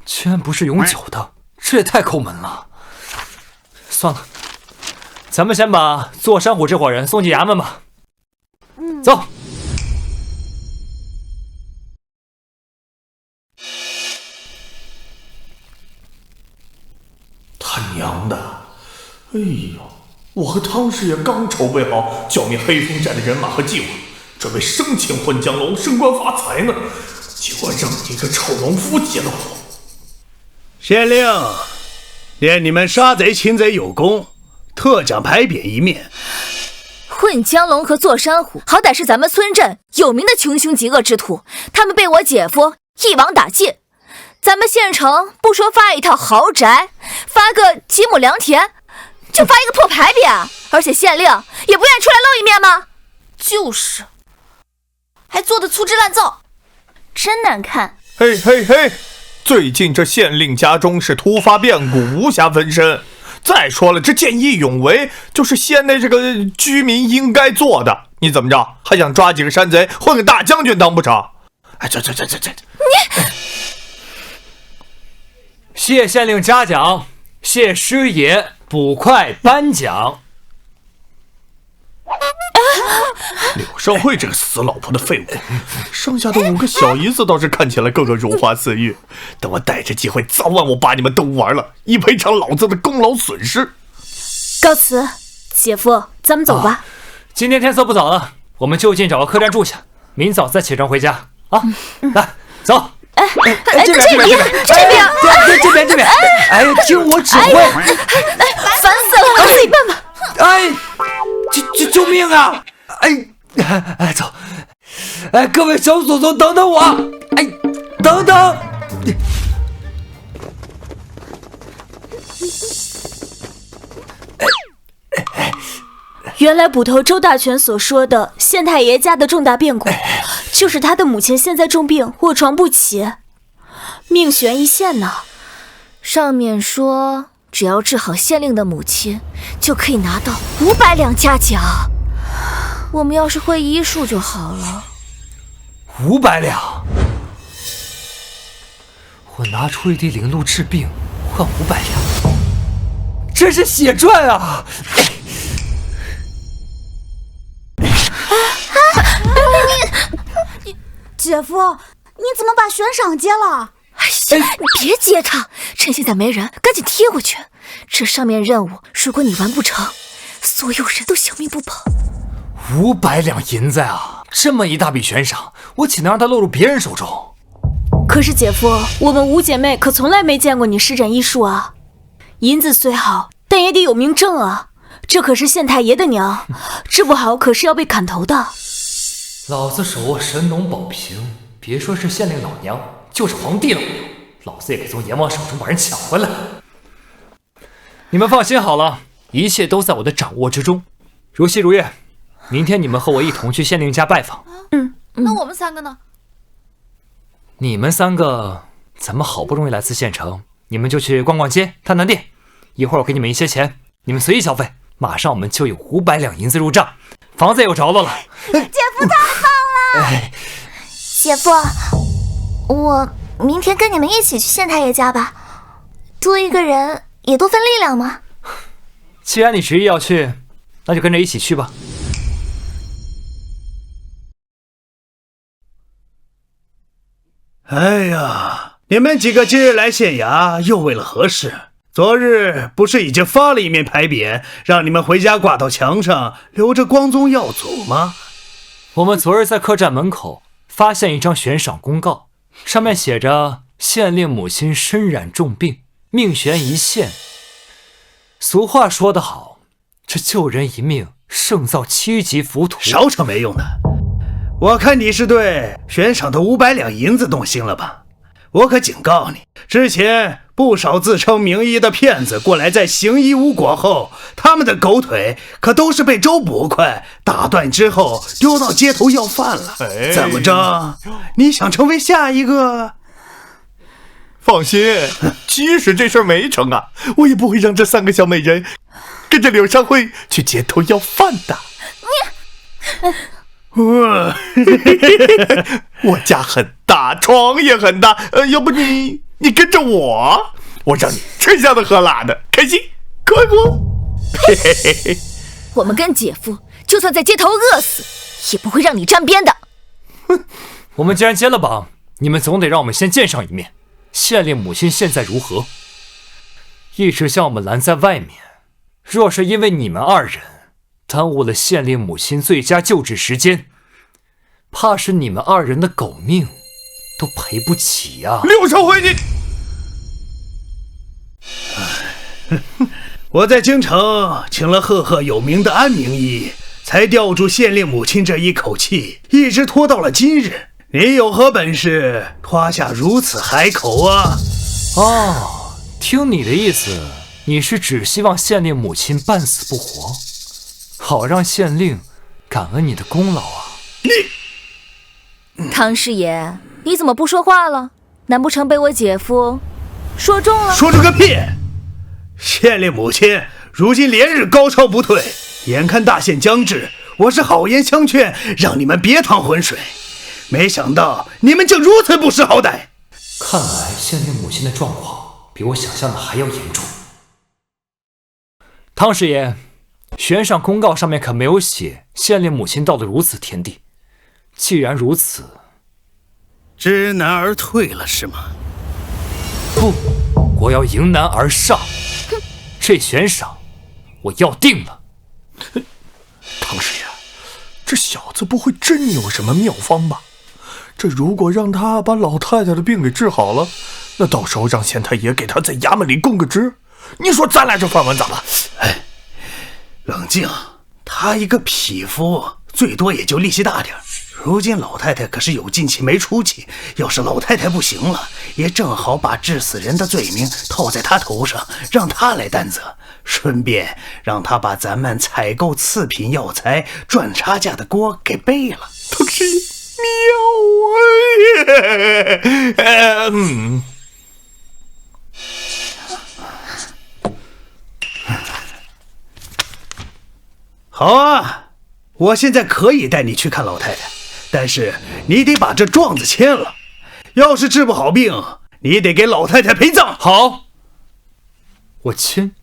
居然不是永久的，这也太抠门了。算了，咱们先把坐山虎这伙人送进衙门吧。走。他娘的！哎呦，我和汤师爷刚筹备好剿灭黑风寨的人马和计划，准备生擒混江龙，升官发财呢，结果让你个臭农夫劫了我。县令，念你们杀贼擒贼有功，特奖牌匾一面。混江龙和坐山虎好歹是咱们村镇有名的穷凶极恶之徒，他们被我姐夫一网打尽。咱们县城不说发一套豪宅，发个几亩良田，就发一个破牌匾，而且县令也不愿意出来露一面吗？就是，还做的粗制滥造，真难看。嘿，最近这县令家中是突发变故，无暇分身。再说了，这见义勇为就是县内这个居民应该做的，你怎么着还想抓几个山贼混个大将军当不成？哎，这你谢县令嘉奖，谢师爷捕快颁奖。柳少慧这个死老婆的废物，剩下的5个小姨子倒是看起来个个如花似玉。等我逮着机会，早晚我把你们都玩了，以赔偿老子的功劳损失。告辞，姐夫，咱们走吧。今天天色不早了，我们就近找个客栈住下，明早再启程回家啊。来，走。这边！哎呀，听我指挥！烦死了，我自己办吧。哎，救命啊！哎，走！哎，各位小祖宗，等等我！哎，等等！原来捕头周大全所说的县太爷家的重大变故，就是他的母亲现在重病，卧床不起，命悬一线呢。上面说，只要治好县令的母亲，就可以拿到500两嘉奖。我们要是会医术就好了。500两，我拿出一滴灵露治病，换500两，这是血赚啊！姐夫，你怎么把悬赏接了？哎呀，你别接他，趁现在没人，赶紧贴过去。这上面任务，如果你完不成，所有人都小命不保。500两银子啊！这么一大笔悬赏，我岂能让它落入别人手中？可是姐夫，我们5姐妹可从来没见过你施展医术啊！银子虽好，但也得有明证啊！这可是县太爷的娘，治不好可是要被砍头的。老子手握神农宝瓶，别说是县令老娘，就是皇帝老娘，老子也可以从阎王手中把人抢回来。你们放心好了，一切都在我的掌握之中。如曦如月，明天你们和我一同去县令家拜访。那我们3个呢？你们3个咱们好不容易来次县城，你们就去逛逛街、探探店，一会儿我给你们一些钱，你们随意消费，马上我们就有500两银子入账，房子也有着落了。姐夫太棒了！姐夫，我明天跟你们一起去县太爷家吧，多一个人也多份力量嘛。既然你执意要去，那就跟着一起去吧。哎呀，你们几个今日来县衙又为了何事？昨日不是已经发了一面牌匾，让你们回家挂到墙上，留着光宗耀祖吗？我们昨日在客栈门口发现一张悬赏公告，上面写着县令母亲身染重病，命悬一线。俗话说得好，这救人一命胜造7级浮屠。少扯没用的，我看你是对悬赏的500两银子动心了吧？我可警告你，之前不少自称名医的骗子过来，在行医无果后，他们的狗腿可都是被周捕快打断之后丢到街头要饭了。怎么着？你想成为下一个？放心，即使这事儿没成啊，我也不会让这3个小美人跟着柳上惠去街头要饭的。我家很大，床也很大，要不你跟着我，我让你吃香的喝辣的，开心快活。我们跟姐夫就算在街头饿死，也不会让你沾边的。我们既然接了榜，你们总得让我们先见上一面。县令母亲现在如何？一直将我们拦在外面，若是因为你们2人耽误了县令母亲最佳救治时间，怕是你们2人的狗命都赔不起呀！柳上惠，你我在京城请了赫赫有名的安名医，才吊住县令母亲这一口气，一直拖到了今日。你有何本事拖下如此海口啊？哦，听你的意思，你是只希望县令母亲半死不活，好让县令感恩你的功劳啊！汤师爷，你怎么不说话了？难不成被我姐夫说中了？说中个屁！县令母亲如今连日高烧不退，眼看大限将至，我是好言相劝，让你们别趟浑水。没想到你们竟如此不识好歹！看来县令母亲的状况比我想象的还要严重。汤师爷，悬赏公告上面可没有写县令母亲到了如此田地。既然如此，知难而退了是吗？不，我要迎难而上。这悬赏我要定了。汤师爷，这小子不会真有什么妙方吧？这如果让他把老太太的病给治好了，那到时候让县太爷给他在衙门里供个职，你说咱俩这饭碗咋办？哎，冷静，他一个匹夫，最多也就力气大点。如今老太太可是有进气没出气，要是老太太不行了，也正好把致死人的罪名套在他头上，让他来担责，顺便让他把咱们采购次品药材赚差价的锅给背了。唐师爷，妙啊！好啊，我现在可以带你去看老太太，但是你得把这状子签了。要是治不好病，你得给老太太陪葬。好，我签。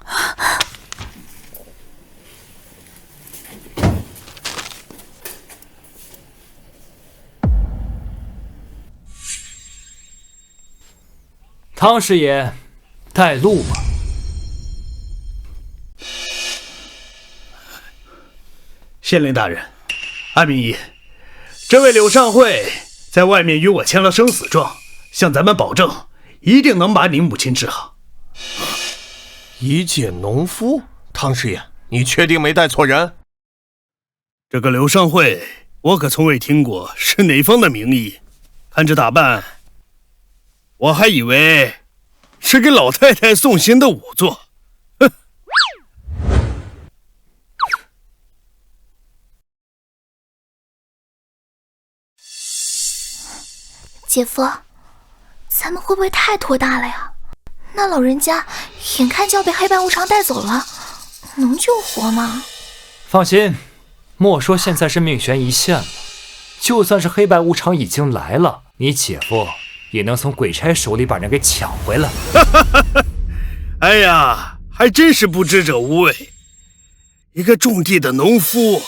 汤师爷，带路吧。县令大人，安明义，这位柳上惠在外面与我签了生死状，向咱们保证，一定能把你母亲治好。一介农夫，汤师爷，你确定没带错人？这个柳上惠，我可从未听过是哪方的名医，看这打扮，我还以为是给老太太送行的仵作。姐夫，咱们会不会太拖大了呀？那老人家眼看就要被黑白无常带走了，能救活吗？放心，莫说现在是命悬一线了，就算是黑白无常已经来了，你姐夫也能从鬼差手里把人给抢回来。哎呀，还真是不知者无畏。一个种地的农夫，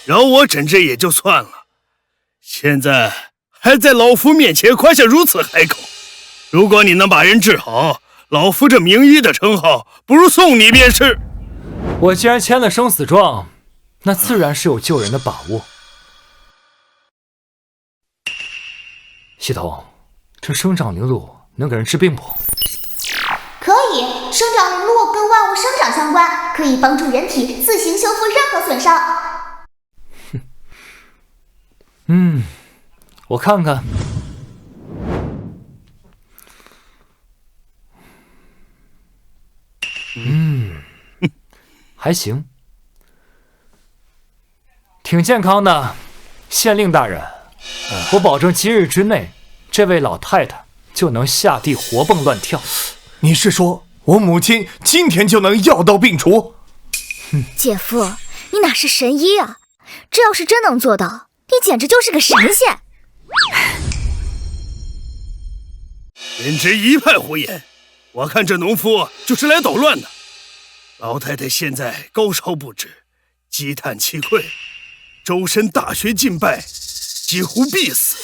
饶我诊治也就算了，现在还在老夫面前夸下如此海口。如果你能把人治好，老夫这名医的称号不如送你便是。我既然签了生死状，那自然是有救人的把握。系统，这生长灵露能给人治病不？可以，生长灵露跟万物生长相关，可以帮助人体自行修复任何损伤。我看看。还行，挺健康的。县令大人，我保证今日之内，这位老太太就能下地活蹦乱跳。你是说我母亲今天就能药到病除？姐夫，你哪是神医啊？这要是真能做到，你简直就是个神仙。简直一派胡言！我看这农夫就是来捣乱的。老太太现在高烧不止，积碳气溃，周身大穴尽败，几乎必死。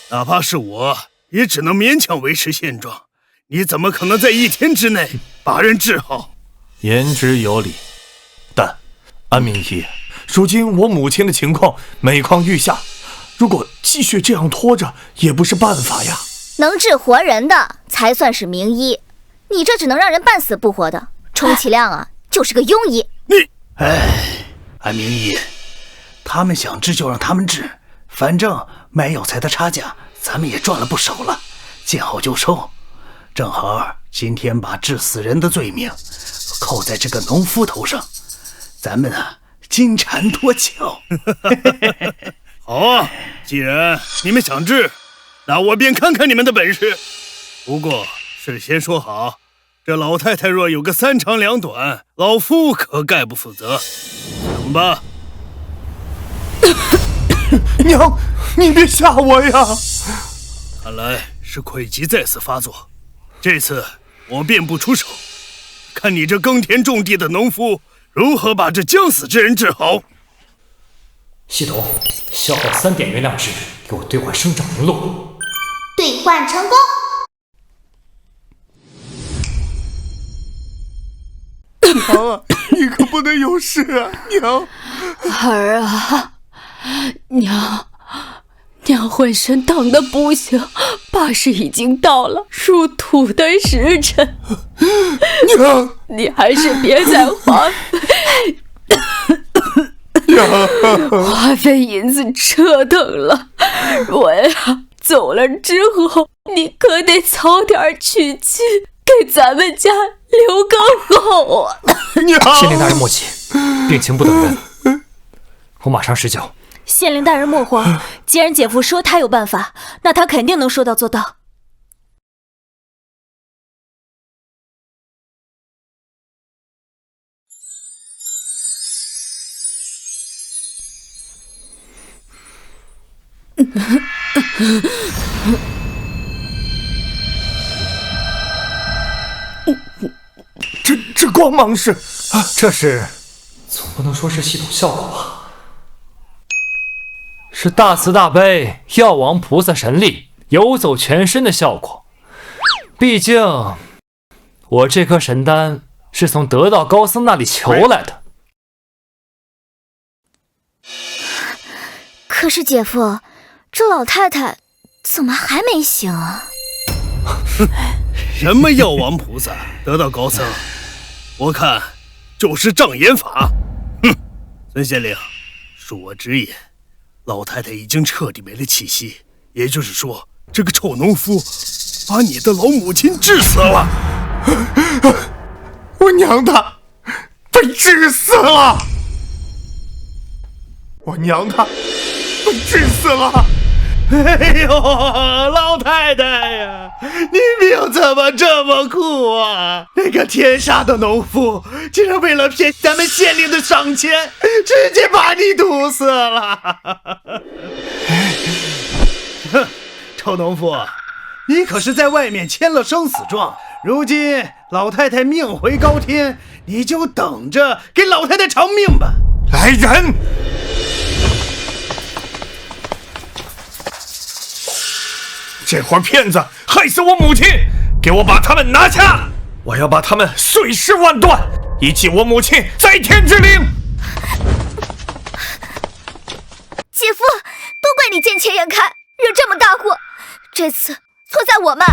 哪怕是我，也只能勉强维持现状。你怎么可能在1天之内把人治好？言之有理，但安明医，如今我母亲的情况每况愈下，如果继续这样拖着，也不是办法呀。能治活人的才算是名医，你这只能让人半死不活的，充其量啊就是个庸医。安明义，他们想治就让他们治，反正卖药材的差价咱们也赚了不少了，见好就收。正好今天把治死人的罪名扣在这个农夫头上，咱们金蝉脱壳。好啊，既然你们想治，那我便看看你们的本事。不过事先说好，这老太太若有个3长2短，老夫可概不负责。想吧。娘，你别吓我呀！看来是溃疾再次发作，这次我便不出手，看你这耕田种地的农夫如何把这将死之人治好。系统，消耗3点原量值，给我兑换生长灵露。兑换成功。娘啊，你可不能有事啊，娘！儿啊，娘娘浑身疼得不行，怕是已经到了入土的时辰。娘，你还是别再花费。花费银子折腾了，我呀走了之后，你可得早点娶亲，给咱们家留个后啊！县令大人莫急，病情不等人，我马上施教。县令大人莫慌，既然姐夫说他有办法，那他肯定能说到做到。这光芒是……这是，总不能说是系统效果吧？是大慈大悲药王菩萨神力游走全身的效果。毕竟，我这颗神丹是从得道高僧那里求来的。可是姐夫，这老太太怎么还没醒啊？什么药王菩萨得道高僧，我看就是障眼法。哼，孙县令，恕我直言，老太太已经彻底没了气息，也就是说，这个臭农夫把你的老母亲治死了。我娘她被治死了，我娘她被治死了。哎呦，老太太呀，你命怎么这么苦啊？那个天杀的农夫竟然为了骗咱们县令的赏钱，直接把你毒死了！哼，臭农夫，你可是在外面签了生死状，如今老太太命回高天，你就等着给老太太偿命吧！来人！这伙骗子害死我母亲，给我把他们拿下！我要把他们碎尸万段，以祭我母亲在天之灵。姐夫，都怪你见钱眼开，惹这么大祸，这次错在我们，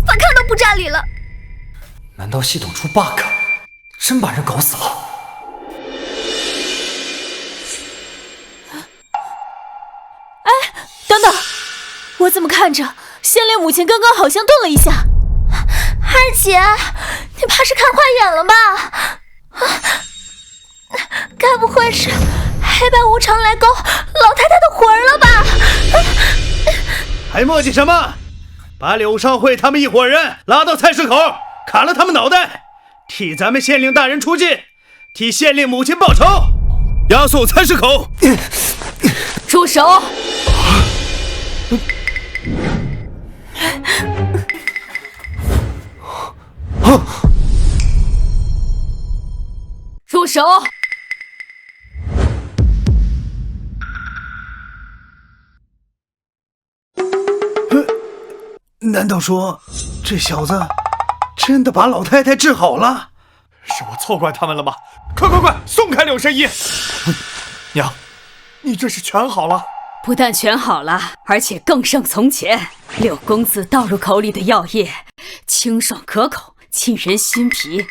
反抗都不占理了。难道系统出 bug， 真把人搞死了？哎，等等！我怎么看着县令母亲刚刚好像动了一下？二姐，你怕是看花眼了吧？该不会是黑白无常来勾老太太的魂了吧？还磨叽什么？把柳少慧他们一伙人拉到菜市口，砍了他们脑袋，替咱们县令大人出气，替县令母亲报仇，押送菜市口。住手！住手！难道说这小子真的把老太太治好了？是我错怪他们了吗？快，松开柳神医！娘，你这是全好了？不但全好了，而且更胜从前。柳公子倒入口里的药液清爽可口，沁人心脾，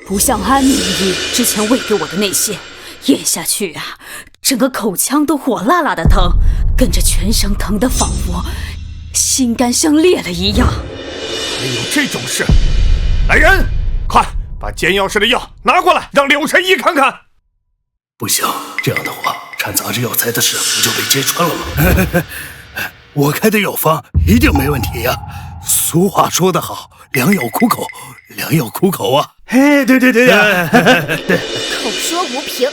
不像安妮玉之前喂给我的那些，咽下去啊，整个口腔都火辣辣的疼，跟着全身疼得仿佛心肝像裂了一样。还有这种事？来人，快把煎药师的药拿过来，让柳神医看看。不行，这样的话，产杂质药材的事不就被揭穿了吗？我开的药方一定没问题呀。俗话说得好，良药苦口，良药苦口啊！哎，对，口说无凭，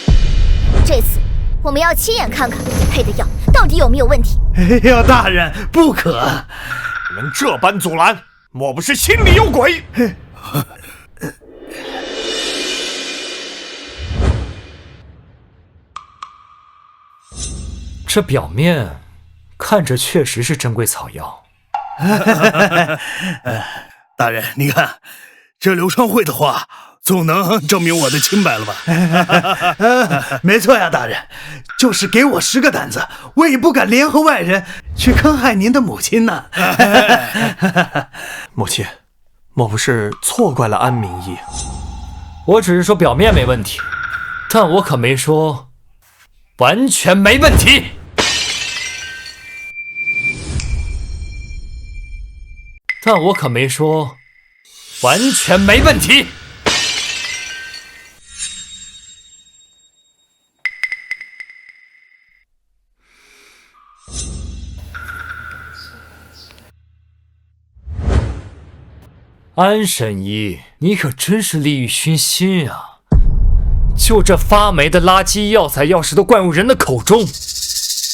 这次我们要亲眼看看你配的药到底有没有问题。哎呀，大人不可！你们这般阻拦，莫不是心里有鬼？这表面看着确实是珍贵草药。大人，你看这柳昌会的话总能证明我的清白了吧？没错呀，大人，就是给我10个胆子，我也不敢联合外人去坑害您的母亲呢。母亲，莫不是错怪了安明义？我只是说表面没问题，但我可没说完全没问题。但我可没说完全没问题。安神医，你可真是利欲熏心啊！就这发霉的垃圾药材，要是都灌入人的口中，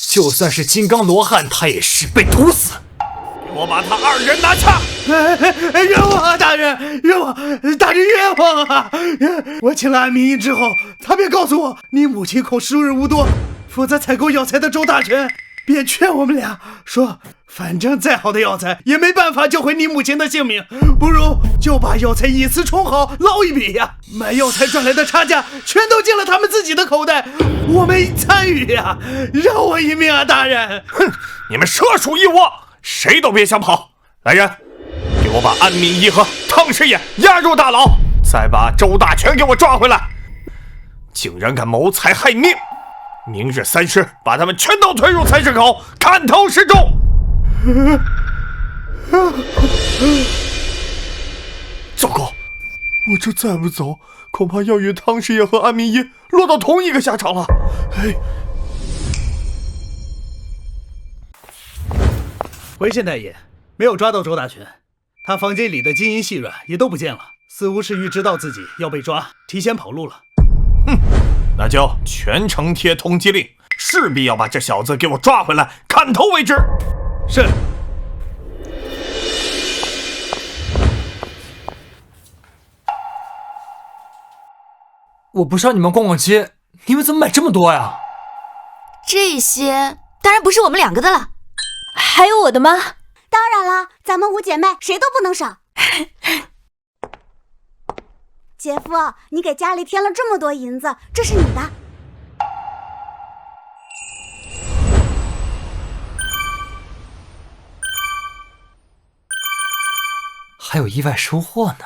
就算是金刚罗汉，他也是被毒死。我把他2人拿下！冤枉啊，大人，冤枉，大人冤枉啊！我请了安明义之后，他便告诉我，你母亲恐时日无多，负责采购药材的周大全便劝我们俩说，反正再好的药材也没办法救回你母亲的性命，不如就把药材以次充好，捞一笔呀！买药材赚来的差价全都进了他们自己的口袋，我没参与呀！饶我一命啊，大人！哼，你们蛇鼠一窝，谁都别想跑！来人，给我把安明义和汤师爷押入大牢，再把周大全给我抓回来！竟然敢谋财害命！明日3时，把他们全都推入菜市口，砍头示众。糟糕，我这再不走，恐怕要与汤师爷和安明义落到同一个下场了。回县太爷，没有抓到周大全，他房间里的金银细软也都不见了，似乎是预知到自己要被抓，提前跑路了。哼，那就全城贴通缉令，势必要把这小子给我抓回来，砍头为止。是。我不是让你们逛逛街，你们怎么买这么多呀？这些当然不是我们2个的了，还有我的吗？当然啦，咱们5姐妹谁都不能少。姐夫，你给家里添了这么多银子，这是你的。还有意外收获呢。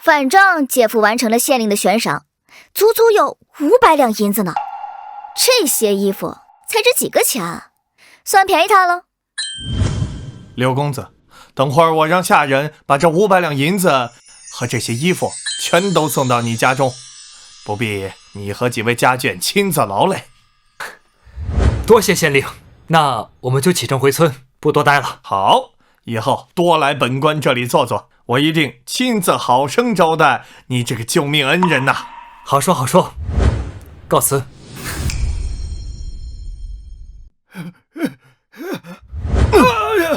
反正姐夫完成了县令的悬赏，足足有500两银子呢。这些衣服才值几个钱啊，算便宜他了。刘公子，等会儿我让下人把这500两银子和这些衣服全都送到你家中，不必你和几位家眷亲自劳累。多谢县令，那我们就启程回村，不多待了。好，以后多来本官这里坐坐，我一定亲自好生招待你这个救命恩人呐。好说好说，告辞。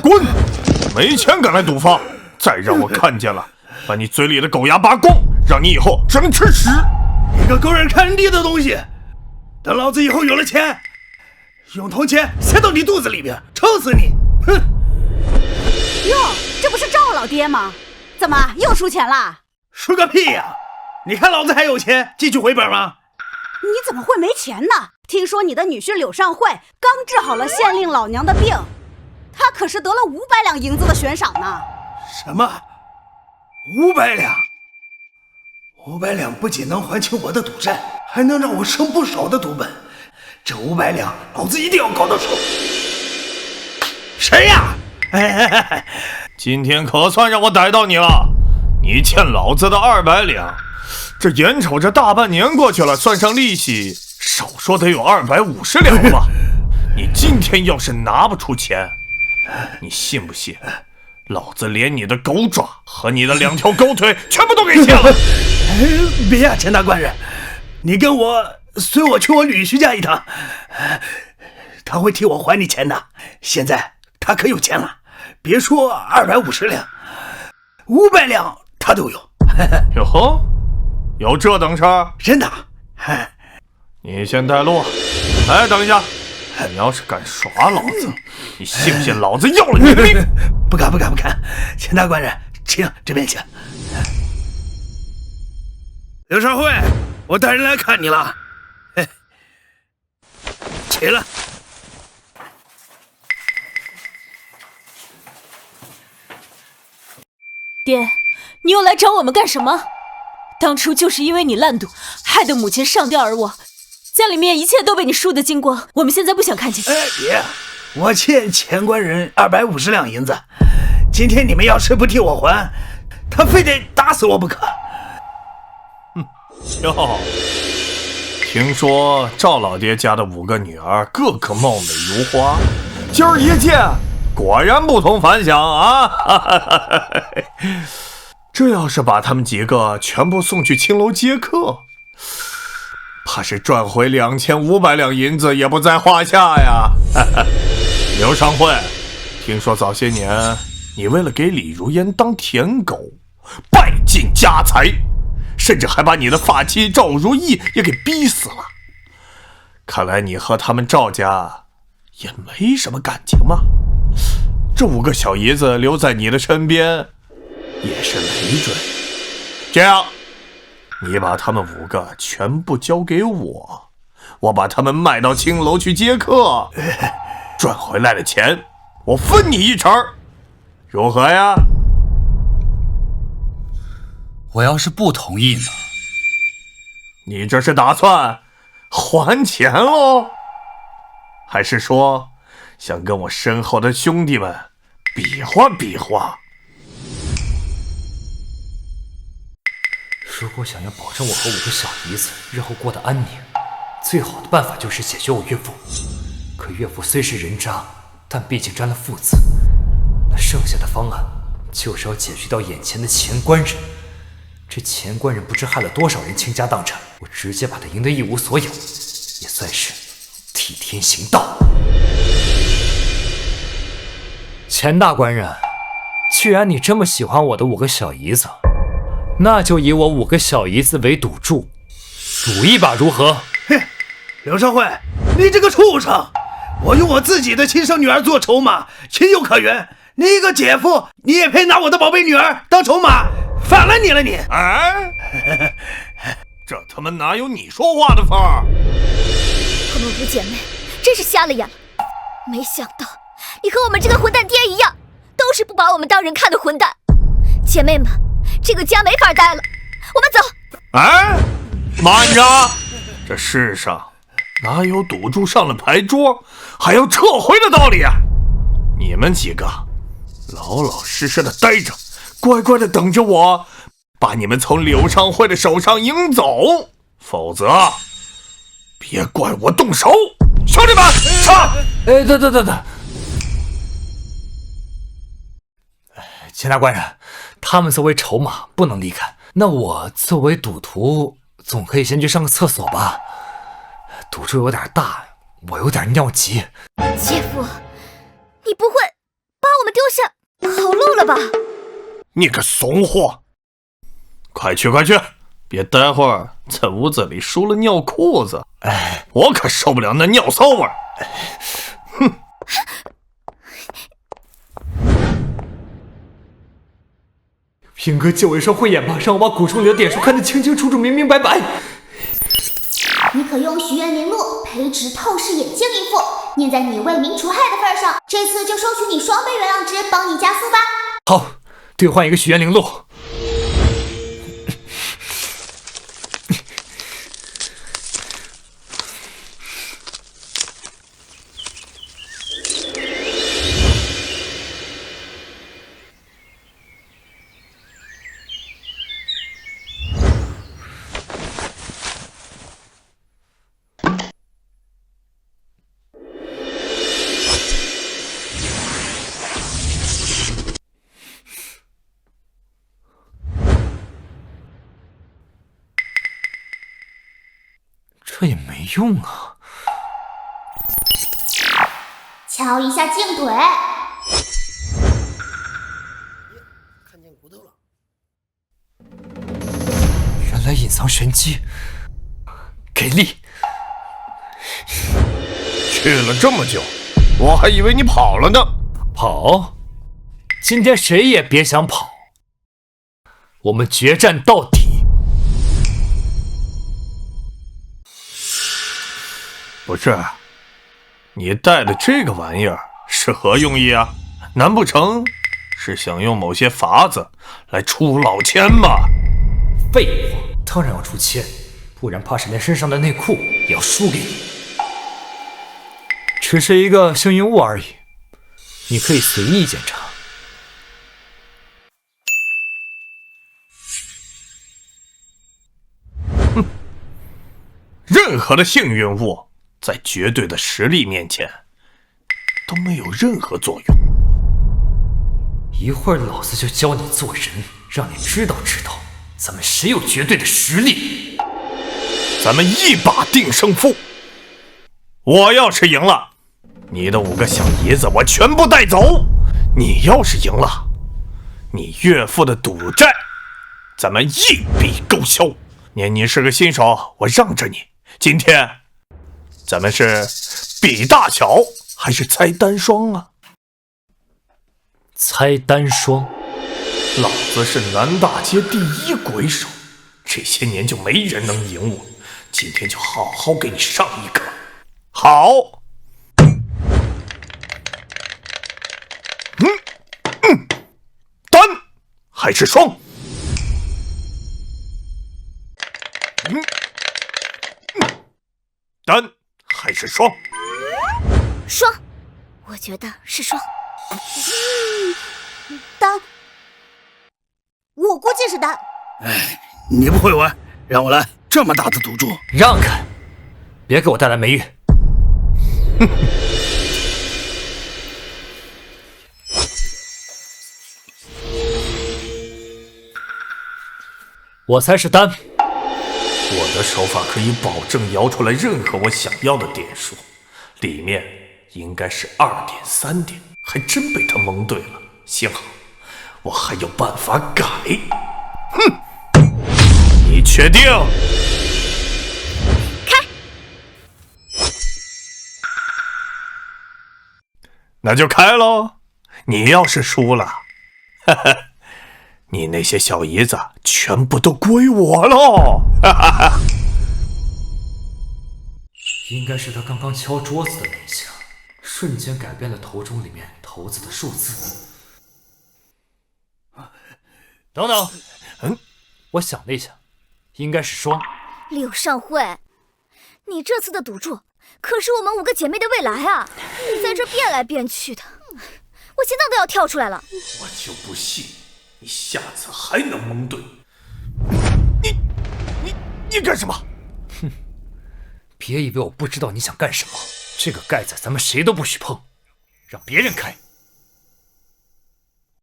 滚！没钱敢来赌坊，再让我看见了，把你嘴里的狗牙拔光，让你以后只能吃屎！你个狗眼看人低的东西！等老子以后有了钱，用铜钱塞到你肚子里边，抽死你！哼！哟，这不是赵老爹吗？怎么又输钱了？输个屁呀！你看老子还有钱继续回本吗？你怎么会没钱呢？听说你的女婿柳尚惠刚治好了县令老娘的病，他可是得了500两银子的悬赏呢。什么？500两？500两不仅能还清我的赌债，还能让我省不少的赌本。这500两，老子一定要搞到手。谁呀？今天可算让我逮到你了！你欠老子的200两，这眼瞅着大半年过去了，算上利息，少说得有250两了吧？你今天要是拿不出钱，你信不信老子连你的狗爪和你的2条狗腿全部都给切了？别呀，钱大官人，你跟我随我去我女婿家一趟，他会替我还你钱的。现在他可有钱了，别说250两，500两他都有。哟呵，有这等事儿？真的。你先带路。哎，等一下，你要是敢耍老子，你信不信老子要了你的命？不敢，钱大官人，请这边请。刘少慧，我带人来看你了。嘿，起来。爹，你又来找我们干什么？当初就是因为你烂赌，害得母亲上吊而亡，家里面一切都被你输得精光。我们现在不想看见。爷，我欠钱官人250两银子，今天你们要是不替我还，他非得打死我不可。哟，听说赵老爹家的5个女儿个个貌美如花，今儿一见，果然不同凡响啊！这要是把他们几个全部送去青楼接客，怕是赚回2500两银子也不在话下呀。刘尚慧，听说早些年你为了给李如烟当舔狗，败尽家财，甚至还把你的发妻赵如意也给逼死了。看来你和他们赵家也没什么感情嘛。这5个小姨子留在你的身边也是累赘。这样，你把他们5个全部交给我，我把他们卖到青楼去接客，赚回来的钱我分你1成，如何呀？我要是不同意呢？你这是打算还钱喽？还是说想跟我身后的兄弟们比划比划？如果想要保证我和5个小姨子日后过得安宁，最好的办法就是解决我岳父。可岳父虽是人渣，但毕竟沾了父字，那剩下的方案就是要解决掉眼前的钱官人。这钱官人不知害了多少人倾家荡产，我直接把他赢得一无所有，也算是替天行道。钱大官人，既然你这么喜欢我的5个小姨子，那就以我5个小姨子为赌注，赌一把如何？嘿，刘少慧，你这个畜生！我用我自己的亲生女儿做筹码，情有可原。你一个姐夫，你也配拿我的宝贝女儿当筹码？反了你了你！哎，这他妈哪有你说话的份儿？她们5姐妹真是瞎了眼了，没想到你和我们这个混蛋爹一样，都是不把我们当人看的混蛋。姐妹们，这个家没法待了，我们走。哎，慢着！这世上哪有赌注上了牌桌还要撤回的道理啊？你们几个老老实实的待着，乖乖的等着我把你们从柳尚慧的手上赢走，否则别怪我动手。兄弟们，上！哎，等，钱大官人，他们作为筹码不能离开，那我作为赌徒总可以先去上个厕所吧？赌注有点大，我有点尿急。姐夫，你不会把我们丢下跑路了吧？你个怂货！快去，别待会儿在屋子里输了尿裤子，我可受不了那尿骚味儿。哼！平哥借我一双慧眼吧，让我把古书里的点数看得清清楚楚、明明白白。你可用许愿名录培植透视眼睛一副，念在你为民除害的份上，这次就收取你双倍原谅值，帮你加速吧。好，兑换一个许愿灵录。这也没用啊！敲一下镜腿。看见骨头了。原来隐藏玄机，给力！去了这么久，我还以为你跑了呢。跑？今天谁也别想跑！我们决战到底！不是，你带的这个玩意儿是何用意啊？难不成是想用某些法子来出老千吗？废话，当然要出千，不然怕是连身上的内裤也要输给你。只是一个幸运物而已，你可以随意检查。任何的幸运物在绝对的实力面前都没有任何作用。一会儿老子就教你做人，让你知道咱们谁有绝对的实力。咱们一把定胜负。我要是赢了，你的5个小姨子我全部带走。你要是赢了，你岳父的赌债咱们一笔勾销。念你是个新手，我让着你。今天咱们是比大小还是猜单双啊？猜单双。老子是南大街第1鬼手，这些年就没人能赢我，今天就好好给你上一课。好。单还是双？单还是双？双，我觉得是双。单，我估计是单。哎，你不会玩，让我来，这么大的赌注，让开，别给我带来霉运。我猜是单。我的手法可以保证摇出来任何我想要的点数，里面应该是2点3点，还真被他蒙对了。幸好我还有办法改。哼，你确定？开。那就开喽。你要是输了，哈哈，你那些小姨子全部都归我喽！哈哈哈。应该是他刚刚敲桌子的那一下，瞬间改变了头中里面骰子的数字。等等，我想了一下，应该是双。柳上惠，你这次的赌注可是我们5个姐妹的未来啊！你在这变来变去的，我心脏都要跳出来了。我就不信你下次还能蒙对。你干什么？哼，别以为我不知道你想干什么。这个盖子咱们谁都不许碰，让别人开。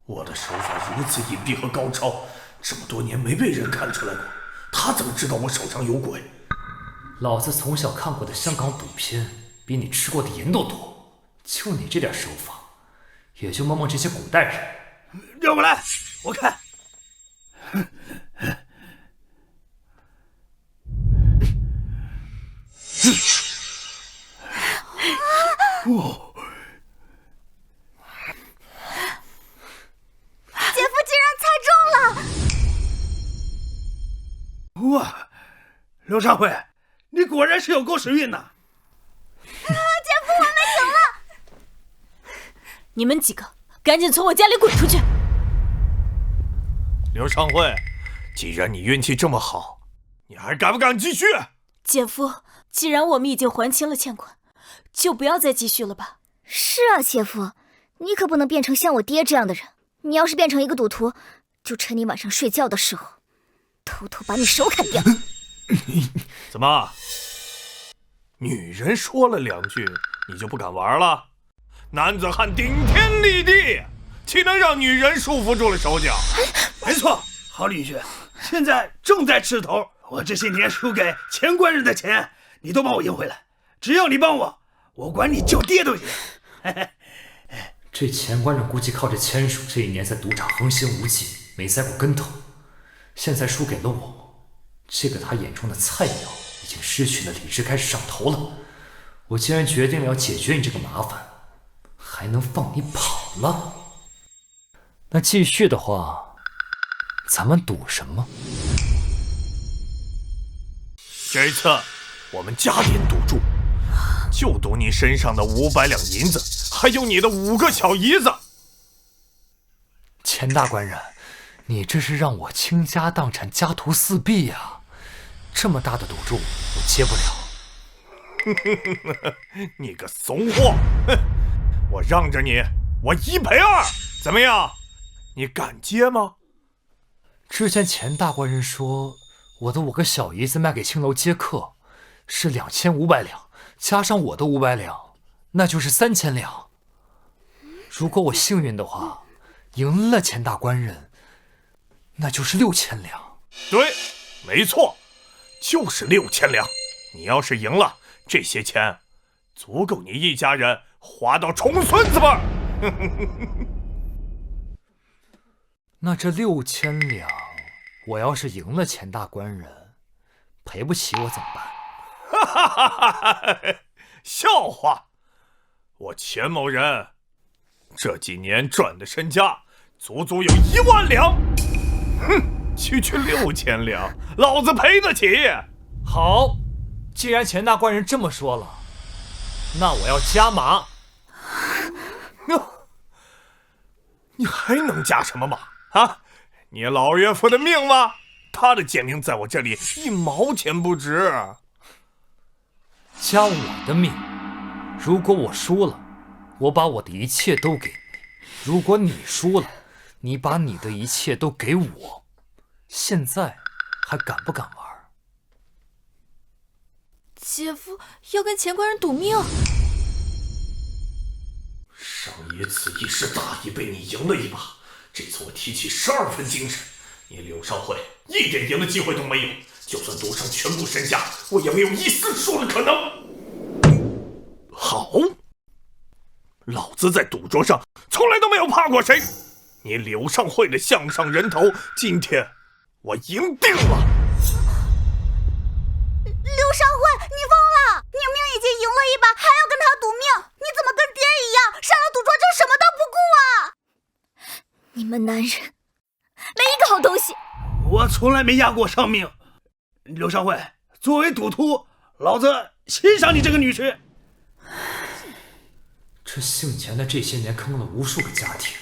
我的手法如此隐蔽和高超，这么多年没被人看出来过，他怎么知道我手上有鬼？老子从小看过的香港赌片比你吃过的盐都多，就你这点手法，也就蒙蒙这些古代人。让我来，我看。哦，姐夫竟然猜中了！哇，刘少辉，你果然是有够时运呐！姐夫，我们赢了！你们几个赶紧从我家里滚出去！刘尚慧，既然你运气这么好，你还敢不敢继续？姐夫，既然我们已经还清了欠款，就不要再继续了吧。是啊，姐夫，你可不能变成像我爹这样的人。你要是变成一个赌徒，就趁你晚上睡觉的时候，偷偷把你手砍掉。怎么，女人说了2句，你就不敢玩了？男子汉顶天立地，岂能让女人束缚住了手脚？没错，好女婿，现在正在吃头。我这些年输给钱官人的钱，你都帮我赢回来。只要你帮我，我管你叫爹都行。这钱官人估计靠着签署这1年在赌场横行无忌，没栽过跟头，现在输给了我，这个他眼中的菜鸟已经失去了理智，开始上头了。我既然决定了要解决你这个麻烦，还能放你跑了？那继续的话，咱们赌什么？这次我们加点赌注，就赌你身上的500两银子，还有你的5个小姨子。钱大官人，你这是让我倾家荡产、家徒四壁呀！这么大的赌注，我接不了。你个怂货！我让着你，我1赔2，怎么样？你敢接吗？之前钱大官人说，我的5个小姨子卖给青楼接客是2500两，加上我的500两，那就是3000两。如果我幸运的话，赢了钱大官人，那就是6000两。对，没错，就是6000两。你要是赢了，这些钱足够你一家人花到重孙子辈。那这6000两，我要是赢了钱大官人，赔不起我怎么办？哈哈哈哈！笑话！我钱某人这几年赚的身家足足有1万两。哼，区6000两，老子赔得起。好，既然钱大官人这么说了，那我要加码。你还能加什么码啊？你老岳父的命吗？他的贱命在我这里1毛钱不值。加我的命，如果我输了，我把我的一切都给你；如果你输了，你把你的一切都给我。现在还敢不敢玩？姐夫要跟钱官人赌命。上一次一时大意被你赢了一把，这次我提起12分精神，你柳少会一点赢的机会都没有，就算赌上全部身家，我也没有一丝输的可能。好，老子在赌桌上从来都没有怕过谁，你柳上会的项上人头，今天我赢定了。柳上会，你疯了！明明已经赢了一把，还要跟他赌命，你怎么跟爹一样，上了赌桌就什么都不顾啊？你们男人没一个好东西。我从来没压过上命。柳上会，作为赌徒，老子欣赏你这个女婿。这姓钱的这些年坑了无数个家庭，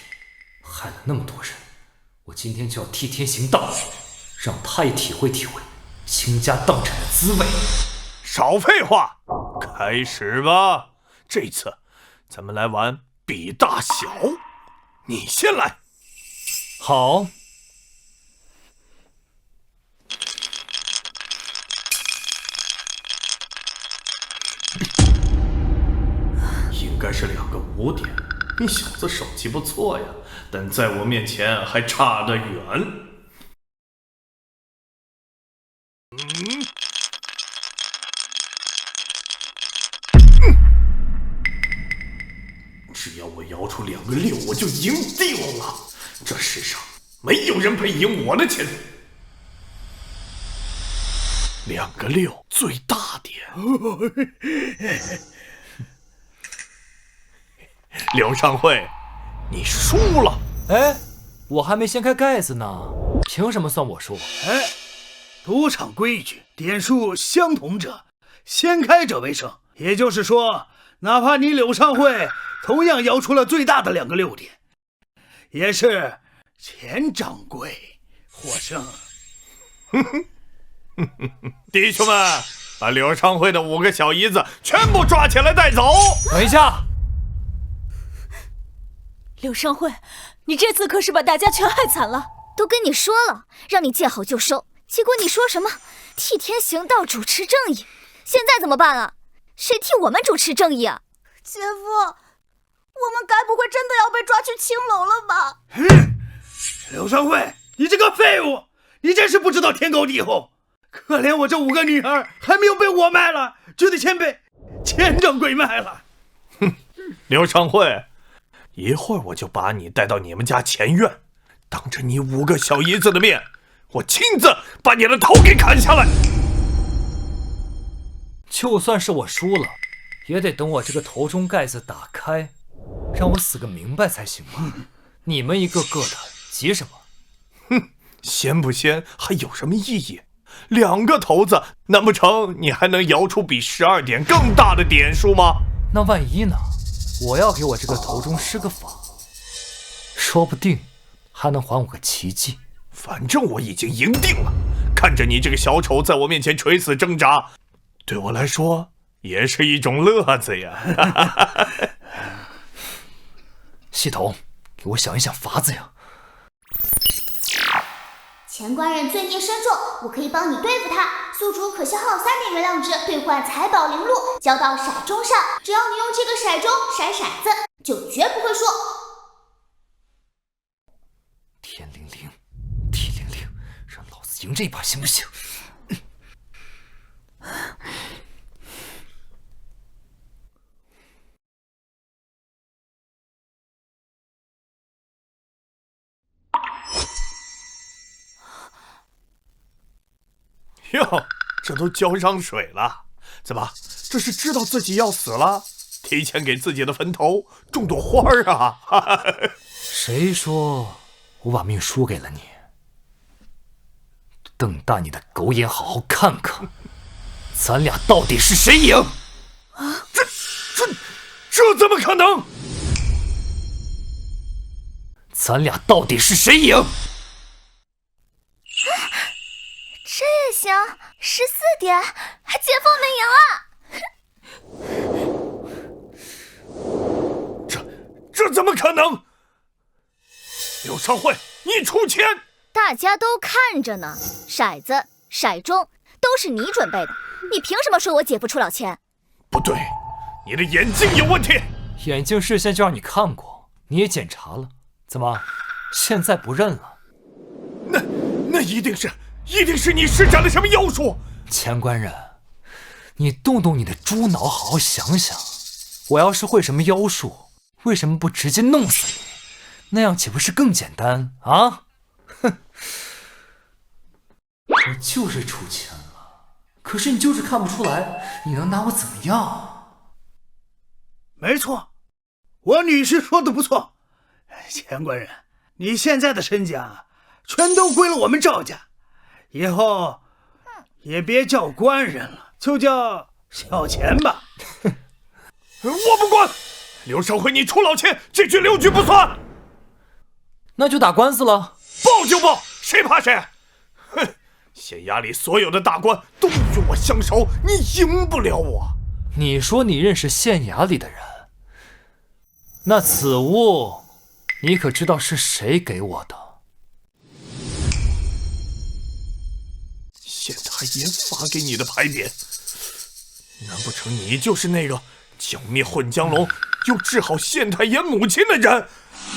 害了那么多人，我今天就要替天行道，让他也体会体会倾家荡产的滋味。少废话，开始吧。这次咱们来玩比大小，你先来。好。应该是2个5点，你小子手气不错呀，但在我面前还差得远。只要我摇出2个6，我就赢定了。这世上没有人配赢我的钱。2个6最大点。柳上会，你输了。哎，我还没掀开盖子呢，凭什么算我输？哎，赌场规矩，点数相同者，先开者为胜。也就是说，哪怕你柳上会同样摇出了最大的2个6点，也是钱掌柜获胜。弟兄们，把柳上会的5个小姨子全部抓起来带走。等一下。柳上会，你这次可是把大家全害惨了。都跟你说了，让你见好就收，结果你说什么替天行道，主持正义，现在怎么办啊？谁替我们主持正义啊？姐夫，我们该不会真的要被抓去青楼了吧？柳上会，你这个废物，你真是不知道天高地厚。可怜我这5个女儿还没有被我卖了，就得先被钱掌柜卖了。哼，柳上会，一会儿我就把你带到你们家前院，当着你5个小姨子的面，我亲自把你的头给砍下来。就算是我输了，也得等我这个头中盖子打开，让我死个明白才行吧。你们一个个的急什么？哼，先不先还有什么意义？ 2个骰子，难不成你还能摇出比12点更大的点数吗？那万一呢？我要给我这个头中施个法，说不定还能还我个奇迹。反正我已经赢定了，看着你这个小丑在我面前垂死挣扎，对我来说也是一种乐子呀。系统，给我想一想法子呀。前官人罪孽深重，我可以帮你对付他。宿主可消耗3点月亮值兑换财宝零路，交到骰盅上。只要你用这个骰盅筛骰子，就绝不会输。天灵灵，地灵灵，让老子赢这一把行不行？哟，这都浇上水了，怎么？这是知道自己要死了，提前给自己的坟头种朵花啊？谁说我把命输给了你？瞪大你的狗眼，好好看看，咱俩到底是谁赢？这怎么可能？咱俩到底是谁赢？这也行，14点，姐夫我们赢了。这怎么可能？柳少慧，你出钱！大家都看着呢，骰子、骰盅都是你准备的，你凭什么说我姐夫出了钱？不对，你的眼睛有问题。眼镜事先就让你看过，你也检查了，怎么现在不认了？那一定是你施展了什么妖术。前官人，你动动你的猪脑，好好想想，我要是会什么妖术，为什么不直接弄死你？那样岂不是更简单啊？哼，我就是出钱了，可是你就是看不出来，你能拿我怎么样？没错，我女婿说的不错。前官人，你现在的身家全都归了我们赵家，以后也别叫官人了，就叫小钱吧。我不管，柳少辉，你出老千，这句6句不算。那就打官司了。报就报，谁怕谁？哼，县衙里所有的大官都与我相熟，你赢不了我。你说你认识县衙里的人，那此物你可知道是谁给我的？县太爷发给你的牌匾，难不成你就是那个剿灭混江龙又治好县太爷母亲的人？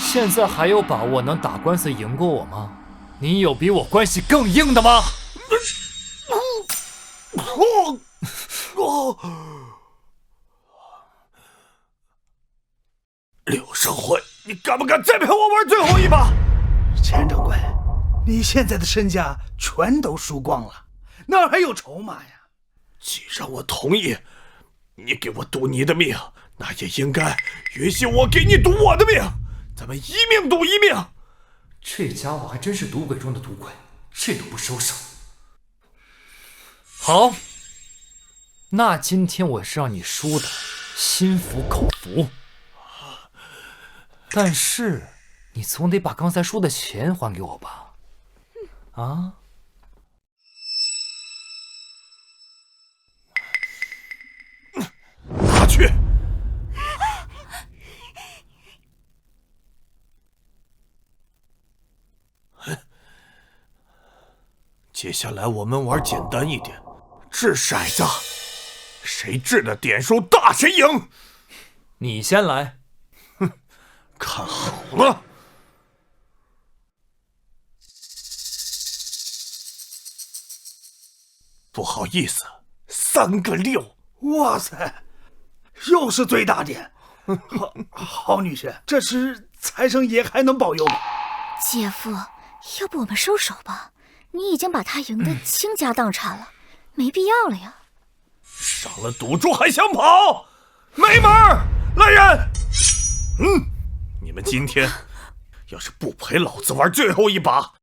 现在还有把握能打官司赢过我吗？你有比我关系更硬的吗？柳少辉，你敢不敢再陪我玩最后一把？钱掌柜，你现在的身家全都输光了，哪还有筹码呀？既然我同意，你给我赌你的命，那也应该允许我给你赌我的命，咱们一命赌一命。这家伙还真是赌鬼中的赌鬼，这都不收手。好，那今天我是让你输的心服口服，但是你总得把刚才输的钱还给我吧？啊？拿去。接下来我们玩简单一点，掷骰子，谁掷的点数大谁赢。你先来。哼，看好了。不好意思，3个6。哇塞，又是最大点。好女婿，这时财神爷还能保佑吗？姐夫，要不我们收手吧？你已经把他赢得倾家荡产了，没必要了呀。上了赌注还想跑？没门儿！来人！你们今天要是不陪老子玩最后一把，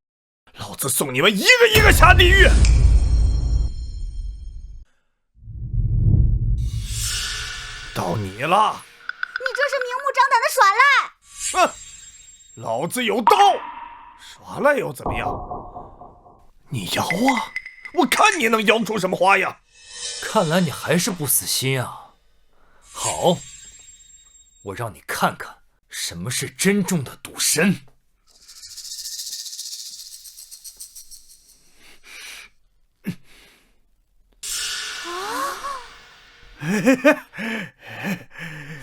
老子送你们一个一个下地狱！到你了！你这是明目张胆的耍赖！哼，老子有刀，耍赖又怎么样？你摇啊，我看你能摇出什么花样！看来你还是不死心啊！好，我让你看看什么是真正的赌神。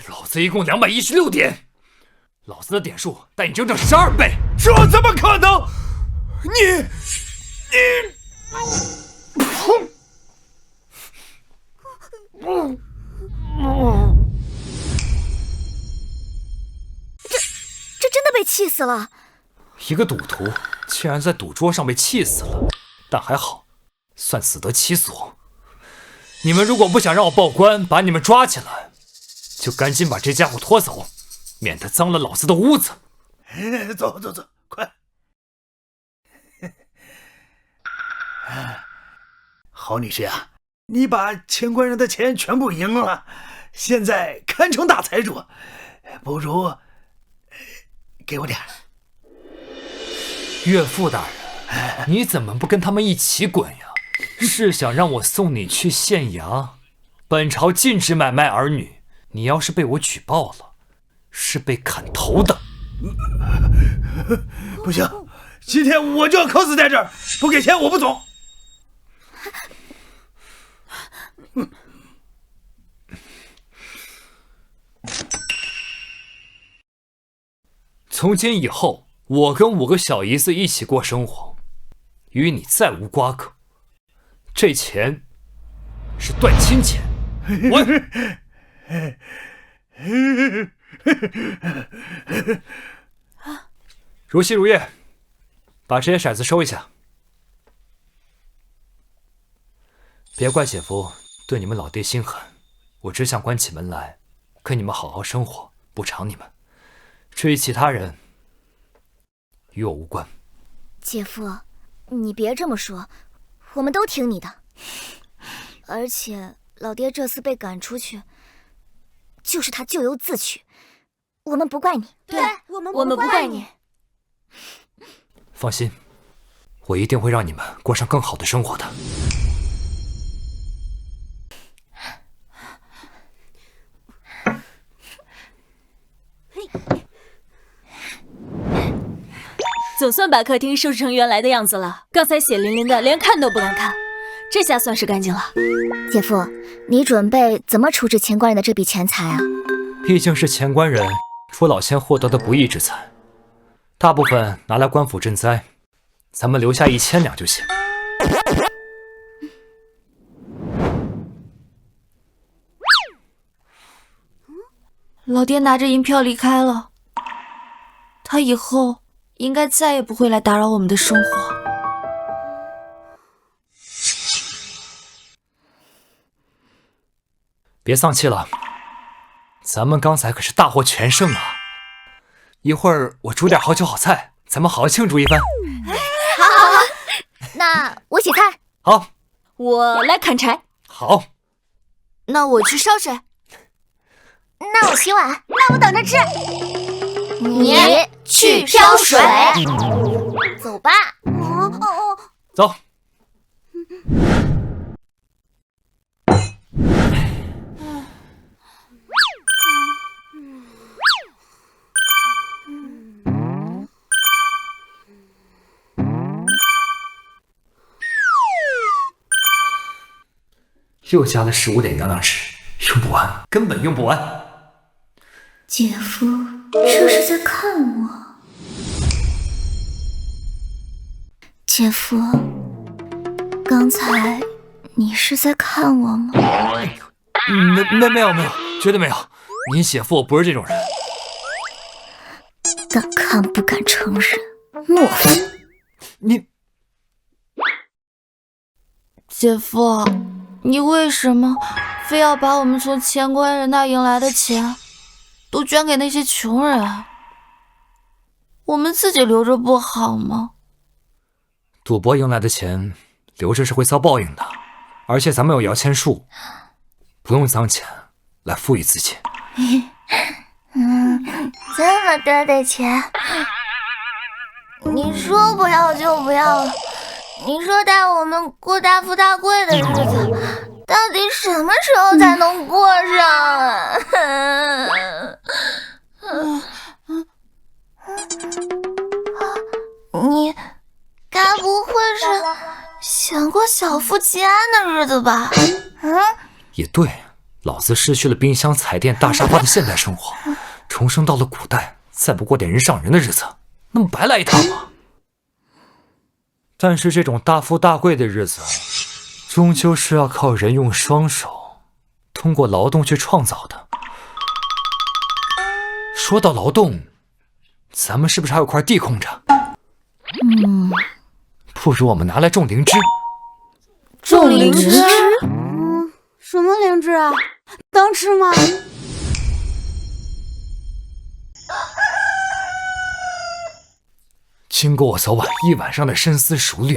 老子一共216点，老子的点数带你整整12倍，这怎么可能？你，这真的被气死了！一个赌徒竟然在赌桌上被气死了，但还好，算死得其所。你们如果不想让我报官把你们抓起来，就赶紧把这家伙拖走，免得脏了老子的屋子。走走走，快！好女婿啊，你把钱官人的钱全部赢了，现在堪称大财主，不如给我点。岳父大人，你怎么不跟他们一起滚呀？是想让我送你去县衙？本朝禁止买卖儿女，你要是被我举报了，是被砍头的。不行，今天我就要渴死在这儿，不给钱我不走。从今以后，我跟5个小姨子一起过生活，与你再无瓜葛。这钱是断亲钱，如昔如夜，把这些骰子收一下。别怪姐夫对你们老爹心狠，我只想关起门来跟你们好好生活，补偿你们。至于其他人，与我无关。姐夫，你别这么说，我们都听你的。而且老爹这次被赶出去，就是他咎由自取，我们不怪你。对，我们不怪你。放心，我一定会让你们过上更好的生活的。总算把客厅收拾成原来的样子了，刚才血淋淋的，连看都不敢看，这下算是干净了。姐夫，你准备怎么处置钱官人的这笔钱财啊？毕竟是钱官人除老千获得的不义之财，大部分拿来官府赈灾，咱们留下1000两就行。老爹拿着银票离开了，他以后应该再也不会来打扰我们的生活。别丧气了，咱们刚才可是大获全胜啊！一会儿我煮点好酒好菜，咱们好好庆祝一番。好，那我洗菜。好，我来砍柴。好，那我去烧水。那我洗碗。那我等着吃。你去挑水。走吧。走。又加了15点营养值，用不完，根本用不完。姐夫，这是在看我。姐夫，刚才你是在看我吗？没有，绝对没有。你姐夫我不是这种人。敢看不敢承认，懦夫！你，姐夫。你为什么非要把我们从钱官人那赢来的钱都捐给那些穷人？我们自己留着不好吗？赌博赢来的钱留着是会遭报应的，而且咱们有摇钱树，不用脏钱，来付予自己。这么多的钱，你说不要就不要了。你说带我们过大富大贵的日子，到底什么时候才能过上啊？你该不会是想过小富即安的日子吧？也对，老子失去了冰箱、彩电、大沙发的现代生活，重生到了古代，再不过点人上人的日子，那么白来一趟吗？但是这种大富大贵的日子，终究是要靠人用双手，通过劳动去创造的。说到劳动，咱们是不是还有块地空着？不如我们拿来种灵芝。种灵芝？什么灵芝啊？能吃吗？经过我昨晚一晚上的深思熟虑，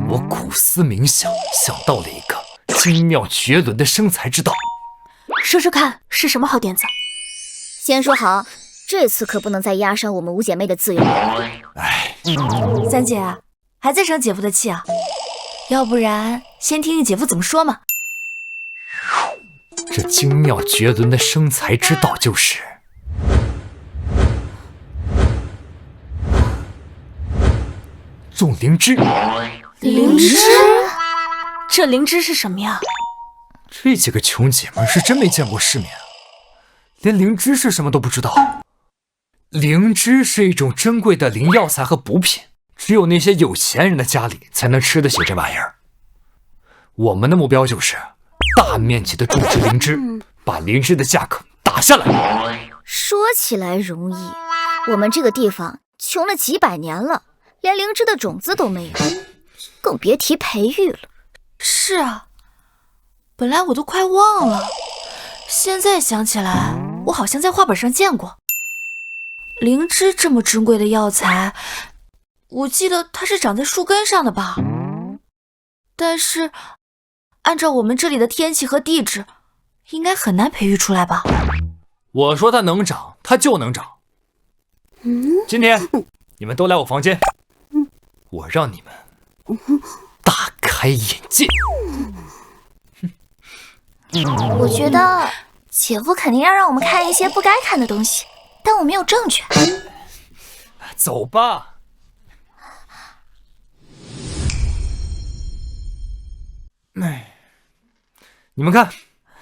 我苦思冥想，想到了一个精妙绝伦的生财之道。说说看，是什么好点子？先说好，这次可不能再压伤我们五姐妹的自由。三姐啊，还在生姐夫的气啊？要不然先听听姐夫怎么说嘛。这精妙绝伦的生财之道就是种灵芝。灵芝？这灵芝是什么呀？这几个穷姐们是真没见过世面，连灵芝是什么都不知道。灵芝是一种珍贵的灵药材和补品，只有那些有钱人的家里才能吃得起这玩意儿。我们的目标就是大面积的种植灵芝，把灵芝的价格打下来。说起来容易，我们这个地方穷了几百年了，连灵芝的种子都没有，更别提培育了。是啊，本来我都快忘了，现在想起来，我好像在画本上见过。灵芝这么珍贵的药材，我记得它是长在树根上的吧？但是按照我们这里的天气和地质，应该很难培育出来吧？我说它能长，它就能长。今天你们都来我房间，我让你们大开眼界。我觉得姐夫肯定要让我们看一些不该看的东西，但我没有证据。走吧。你们看，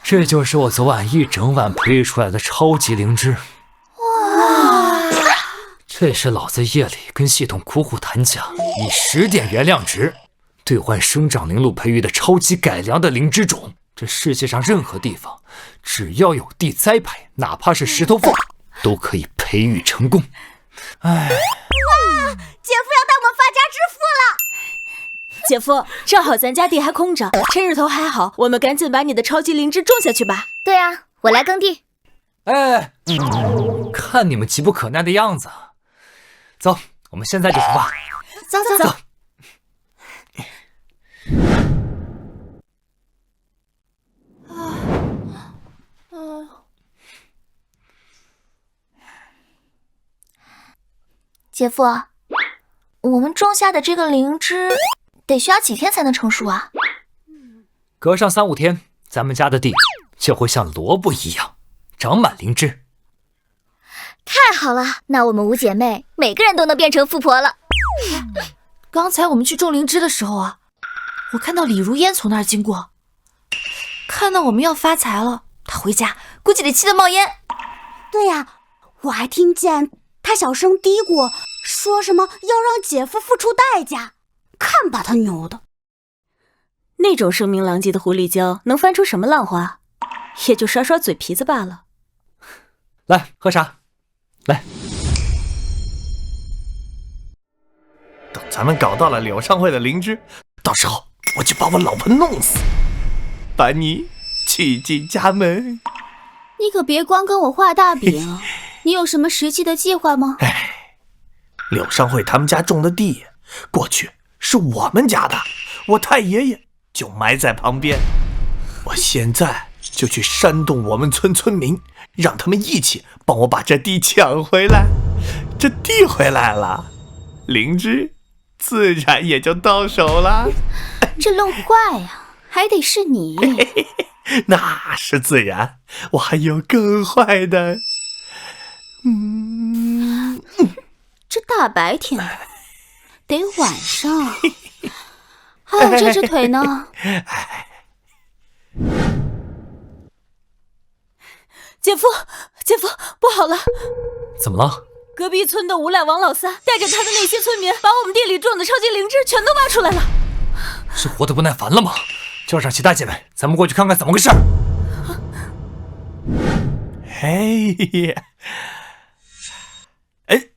这就是我昨晚一整晚培育出来的超级灵芝。哇！这是老子夜里跟系统苦苦谈价，以10点原量值兑换生长灵露培育的超级改良的灵芝种。这世界上任何地方，只要有地栽培，哪怕是石头缝，都可以培育成功。哎，姐夫要带我们发家致富了！姐夫，正好咱家地还空着，趁日头还好，我们赶紧把你的超级灵芝种下去吧。对啊，我来耕地。哎，看你们急不可耐的样子，走，我们现在就出发。走走走。姐夫，我们种下的这个灵芝得需要几天才能成熟啊？隔上3-5天，咱们家的地就会像萝卜一样长满灵芝。太好了，那我们五姐妹每个人都能变成富婆了。刚才我们去种灵芝的时候啊，我看到李如烟从那儿经过，看到我们要发财了，她回家估计得气得冒烟。对呀，我还听见她小声嘀咕，说什么要让姐夫付出代价，看把他牛的。那种声名狼藉的狐狸精能翻出什么浪花？也就耍耍嘴皮子罢了。来，喝茶。来，等咱们搞到了柳上惠的灵芝，到时候我就把我老婆弄死，把你娶进家门。你可别光跟我画大饼，你有什么实际的计划吗？柳上惠他们家种的地，过去是我们家的，我太爷爷就埋在旁边。我现在就去煽动我们村民，让他们一起帮我把这地抢回来。这地回来了，灵芝自然也就到手了。这漏坏呀，还得是你。那是自然，我还有更坏的。这大白天的，得晚上。还有这只腿呢。姐夫，姐夫，不好了！怎么了？隔壁村的无赖王老三带着他的那些村民，把我们地里种的超级灵芝全都挖出来了。是活得不耐烦了吗？叫上其他姐妹，咱们过去看看怎么回事。嘿呀！哎，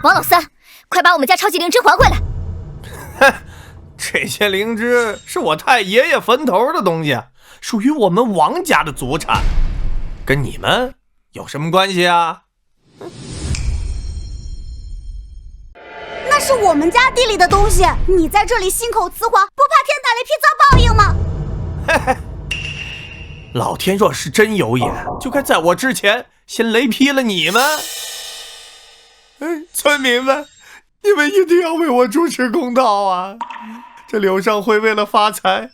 王老三，快把我们家超级灵芝还回来！这些灵芝是我太爷爷坟头的东西，属于我们王家的祖产，跟你们有什么关系啊？那是我们家地里的东西，你在这里信口雌黄，不怕天打雷劈遭报应吗？嘿嘿，老天若是真有眼，就该在我之前先雷劈了你们。村民们，你们一定要为我主持公道啊！这柳上惠为了发财，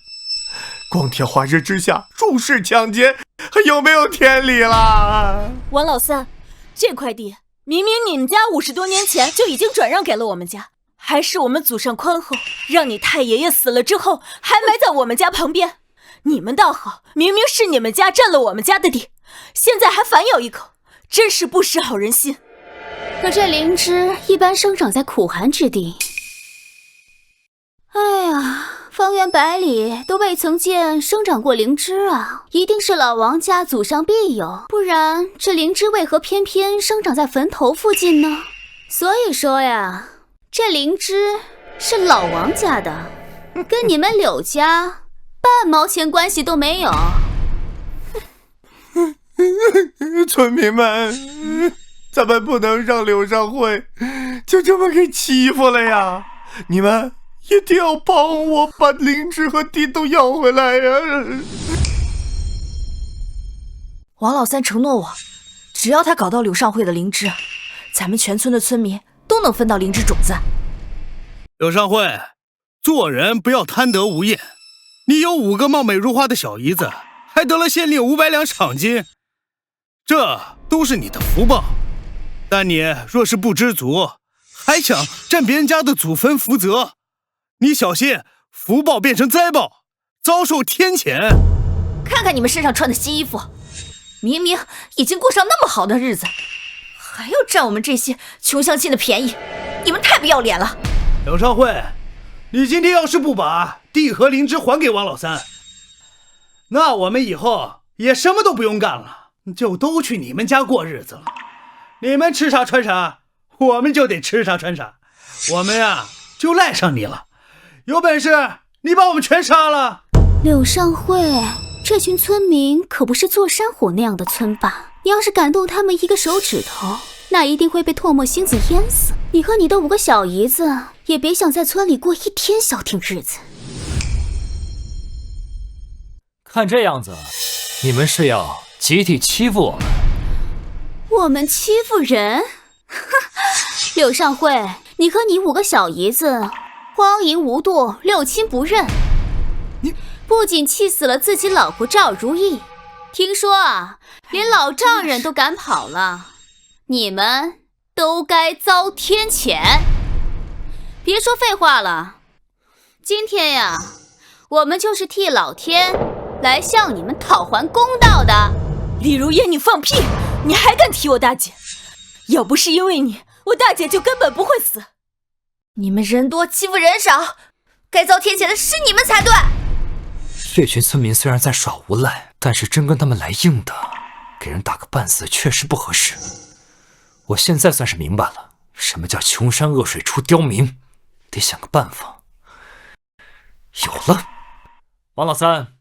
光天化日之下入室抢劫，还有没有天理啦？王老三，这块地明明你们家50多年前就已经转让给了我们家，还是我们祖上宽厚，让你太爷爷死了之后还埋在我们家旁边。你们倒好，明明是你们家占了我们家的地，现在还反咬一口，真是不识好人心。可这灵芝一般生长在苦寒之地。哎呀，方圆百里都未曾见生长过灵芝啊，一定是老王家祖上必有，不然这灵芝为何偏偏生长在坟头附近呢？所以说呀，这灵芝是老王家的，跟你们柳家半毛钱关系都没有。村民们，咱们不能让柳上惠就这么给欺负了呀！你们一定要帮我把灵芝和地都要回来呀！王老三承诺我，只要他搞到柳上惠的灵芝，咱们全村的村民都能分到灵芝种子。柳上惠，做人不要贪得无厌。你有5个貌美如花的小姨子，还得了县令500两赏金，这都是你的福报。但你若是不知足，还想占别人家的祖坟福泽，你小心福报变成灾报，遭受天谴。看看你们身上穿的新衣服，明明已经过上那么好的日子，还要占我们这些穷乡亲的便宜，你们太不要脸了！柳上惠，你今天要是不把地和灵芝还给王老三，那我们以后也什么都不用干了，就都去你们家过日子了。你们吃啥穿啥，我们就得吃啥穿啥，我们呀就赖上你了。有本事你把我们全杀了。柳上惠，这群村民可不是座山虎那样的村霸，你要是敢动他们一个手指头，那一定会被唾沫星子淹死。你和你的5个小姨子也别想在村里过一天消停日子。看这样子，你们是要集体欺负我们？我们欺负人？柳上惠，你和你5个小姨子荒淫无度，六亲不认，你不仅气死了自己老婆赵如意，听说啊，连老丈人都赶跑了，你们都该遭天谴。别说废话了，今天呀，我们就是替老天来向你们讨还公道的。李如烟，你放屁！你还敢提我大姐？要不是因为你，我大姐就根本不会死。你们人多欺负人少，该遭天谴的是你们才对。这群村民虽然在耍无赖，但是真跟他们来硬的，给人打个半死确实不合适。我现在算是明白了，什么叫穷山恶水出刁民，得想个办法。有了，王老三，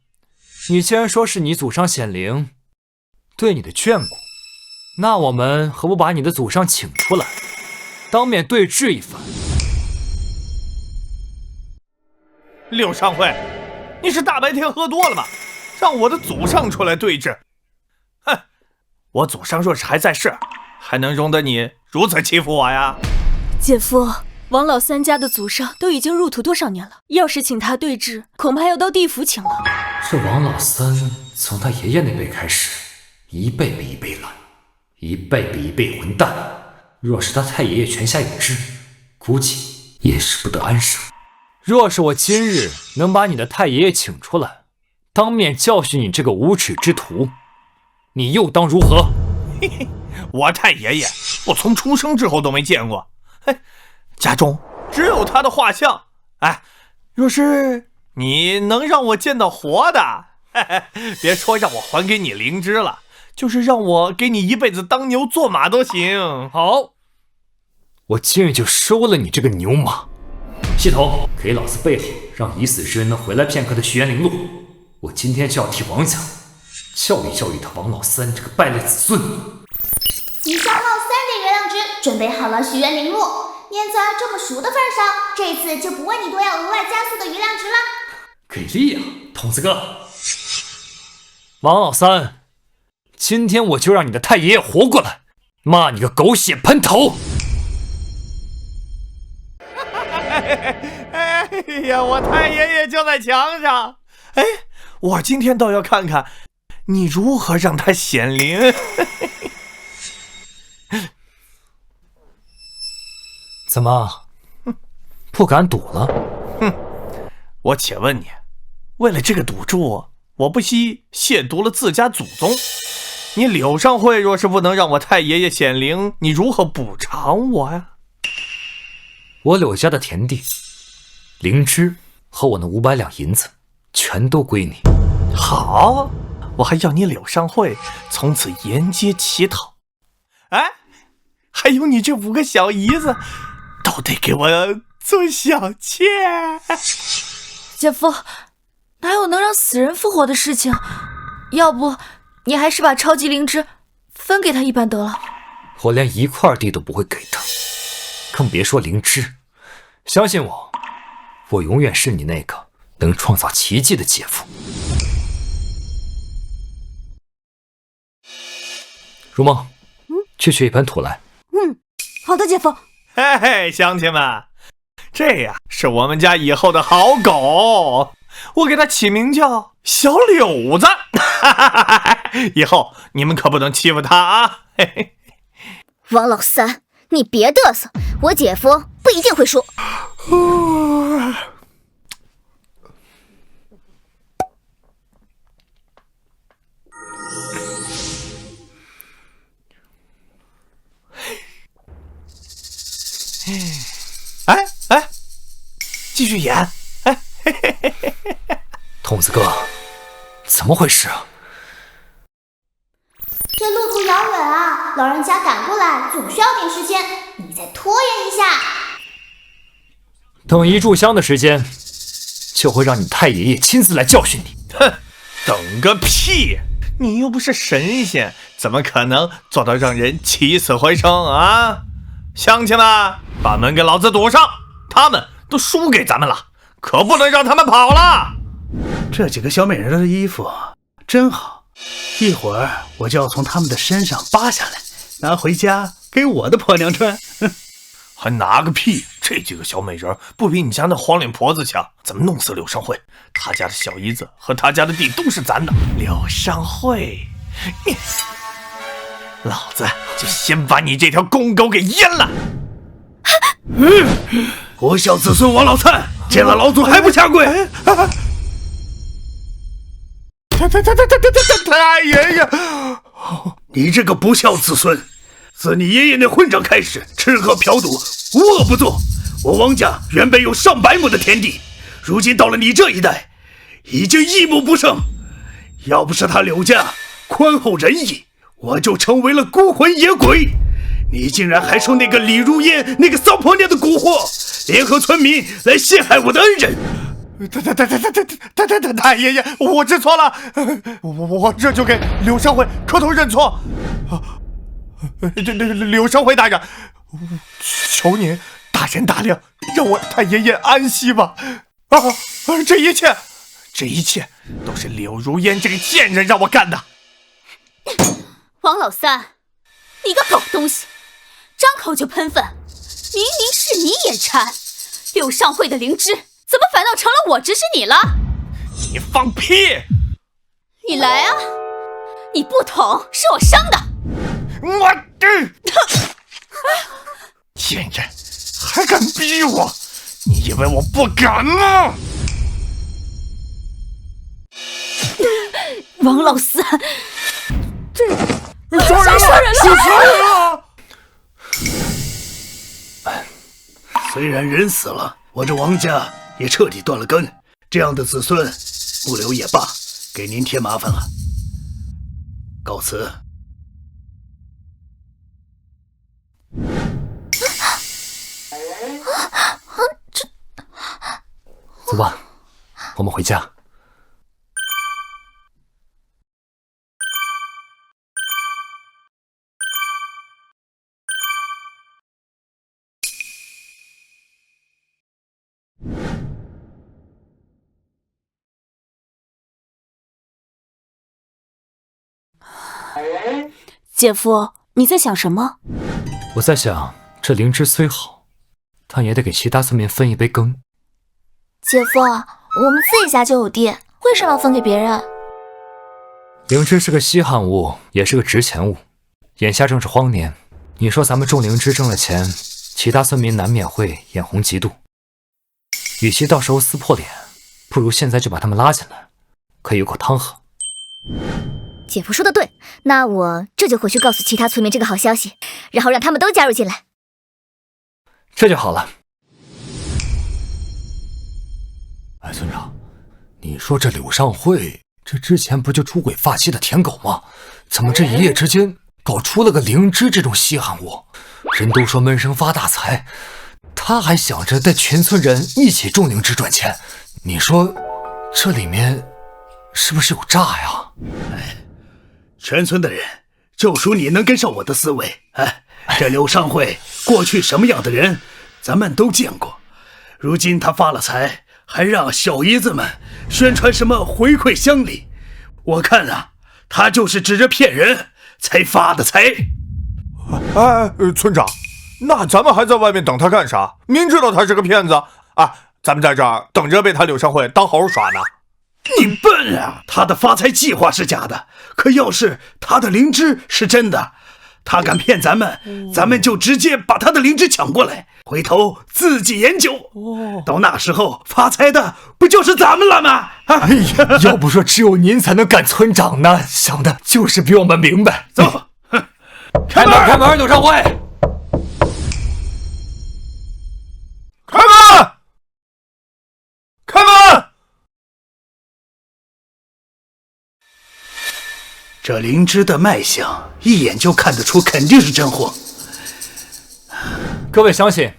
你既然说是你祖上显灵对你的眷顾，那我们何不把你的祖上请出来，当面对质一番？柳上惠，你是大白天喝多了吗？让我的祖上出来对质。哼，我祖上若是还在世，还能容得你如此欺负我呀？姐夫，王老三家的祖上都已经入土多少年了，要是请他对质，恐怕要到地府请了。这王老三从他爷爷那辈开始，一辈比一辈懒，一辈比一辈混蛋。若是他太爷爷泉下有知，估计也是不得安生。若是我今日能把你的太爷爷请出来，当面教训你这个无耻之徒，你又当如何？嘿嘿，我太爷爷，我从出生之后都没见过。嘿，家中只有他的画像。哎，若是你能让我见到活的，嘿嘿，别说让我还给你灵芝了，就是让我给你一辈子当牛做马都行。好，我今日就收了你这个牛马。系统，给老子备好，让已死之人能回来片刻的虚渊灵路。我今天就要替王家教育教育他王老三这个败类子孙。你消耗3点月亮值，准备好了许愿灵路。念在这么熟的份上，这次就不问你多要额外加速的月亮值了。给力啊，童子哥！王老三，今天我就让你的太爷爷活过来，骂你个狗血喷头！哎呀，我太爷爷就在墙上。哎，我今天倒要看看你如何让他显灵。怎么，不敢赌了？哼，我且问你，为了这个赌注，我不惜亵渎了自家祖宗。你柳上惠若是不能让我太爷爷显灵，你如何补偿我呀？我柳家的田地、灵芝和我那500两银子，全都归你。好，我还要你柳上惠从此沿街乞讨。哎，还有你这5个小姨子，都得给我做小妾。姐夫，哪有能让死人复活的事情？要不你还是把超级灵芝分给他一半得了。我连1块地都不会给他，更别说灵芝。相信我，我永远是你那个能创造奇迹的姐夫。如梦，去取一盆土来。好的，姐夫。嘿嘿，乡亲们，这呀是我们家以后的好狗，我给它起名叫小柳子。以后你们可不能欺负它啊！嘿嘿。王老三，你别嘚瑟，我姐夫不一定会输。哎，继续演。哎，嘿嘿嘿嘿嘿。童子哥，怎么回事啊？这路途遥远啊，老人家赶过来总需要点时间，你再拖延一下。等1炷香的时间，就会让你太爷爷亲自来教训你。哼，等个屁！你又不是神仙，怎么可能做到让人起死回生啊？乡亲们，把门给老子堵上！他们都输给咱们了，可不能让他们跑了。这几个小美人的衣服真好，一会儿我就要从他们的身上扒下来，拿回家给我的婆娘穿。还拿个屁！这几个小美人不比你家那黄脸婆子强，怎么弄死柳上惠？他家的小姨子和他家的地都是咱的。柳上惠，老子就先把你这条公狗给阉了！不孝子孙王老三，见了老祖还不下跪？太爷爷，你这个不孝子孙，自你爷爷那混账开始，吃喝嫖赌，无恶不作。我王家原本有上百亩的田地，如今到了你这一代，已经1亩不剩。要不是他柳家宽厚仁义，我就成为了孤魂野鬼。你竟然还受那个李如烟那个骚婆娘的蛊惑，联合村民来陷害我的恩人。太爷爷，我知错了，我这就给柳上惠磕头认错。柳上惠大人，求您大人大量，让我太爷爷安息吧。这一切这一切都是柳如烟这个贱人让我干的。王老三，你个狗东西，张口就喷粪，明明是你眼馋，柳上惠的灵芝怎么反倒成了我指使你了？你放屁！你来啊！你不懂，是我生的。我的贱人，还敢逼我？你以为我不敢吗？王老三，杀人了！是杀人了！虽然人死了，我这王家也彻底断了根，这样的子孙不留也罢，给您添麻烦了。告辞。走吧，我们回家。姐夫，你在想什么？我在想，这灵芝虽好，但也得给其他村民分一杯羹。姐夫，我们自己家就有地，为什么要分给别人？灵芝是个稀罕物，也是个值钱物。眼下正是荒年，你说咱们种灵芝挣了钱，其他村民难免会眼红嫉妒。与其到时候撕破脸，不如现在就把他们拉进来，可以有口汤喝。姐夫说的对，那我这就回去告诉其他村民这个好消息，然后让他们都加入进来。这就好了。哎，村长，你说这柳上惠，这之前不就出轨发妻的舔狗吗？怎么这一夜之间搞出了个灵芝这种稀罕物？人都说闷声发大财，他还想着带全村人一起种灵芝赚钱。你说这里面是不是有诈呀？全村的人就属你能跟上我的思维。哎，这柳上惠过去什么样的人，咱们都见过。如今他发了财，还让小姨子们宣传什么回馈乡里，我看啊，他就是指着骗人才发的财。村长，那咱们还在外面等他干啥？明知道他是个骗子啊，咱们在这儿等着被他柳上惠当猴耍呢。你笨啊！他的发财计划是假的，可要是他的灵芝是真的，他敢骗咱们，咱们就直接把他的灵芝抢过来，回头自己研究。到那时候发财的不就是咱们了吗？哎呀，要不说只有您才能干村长呢，想的就是比我们明白。走，开门，开门，柳上惠，开门，开门！这灵芝的卖相，一眼就看得出肯定是真货。各位乡亲，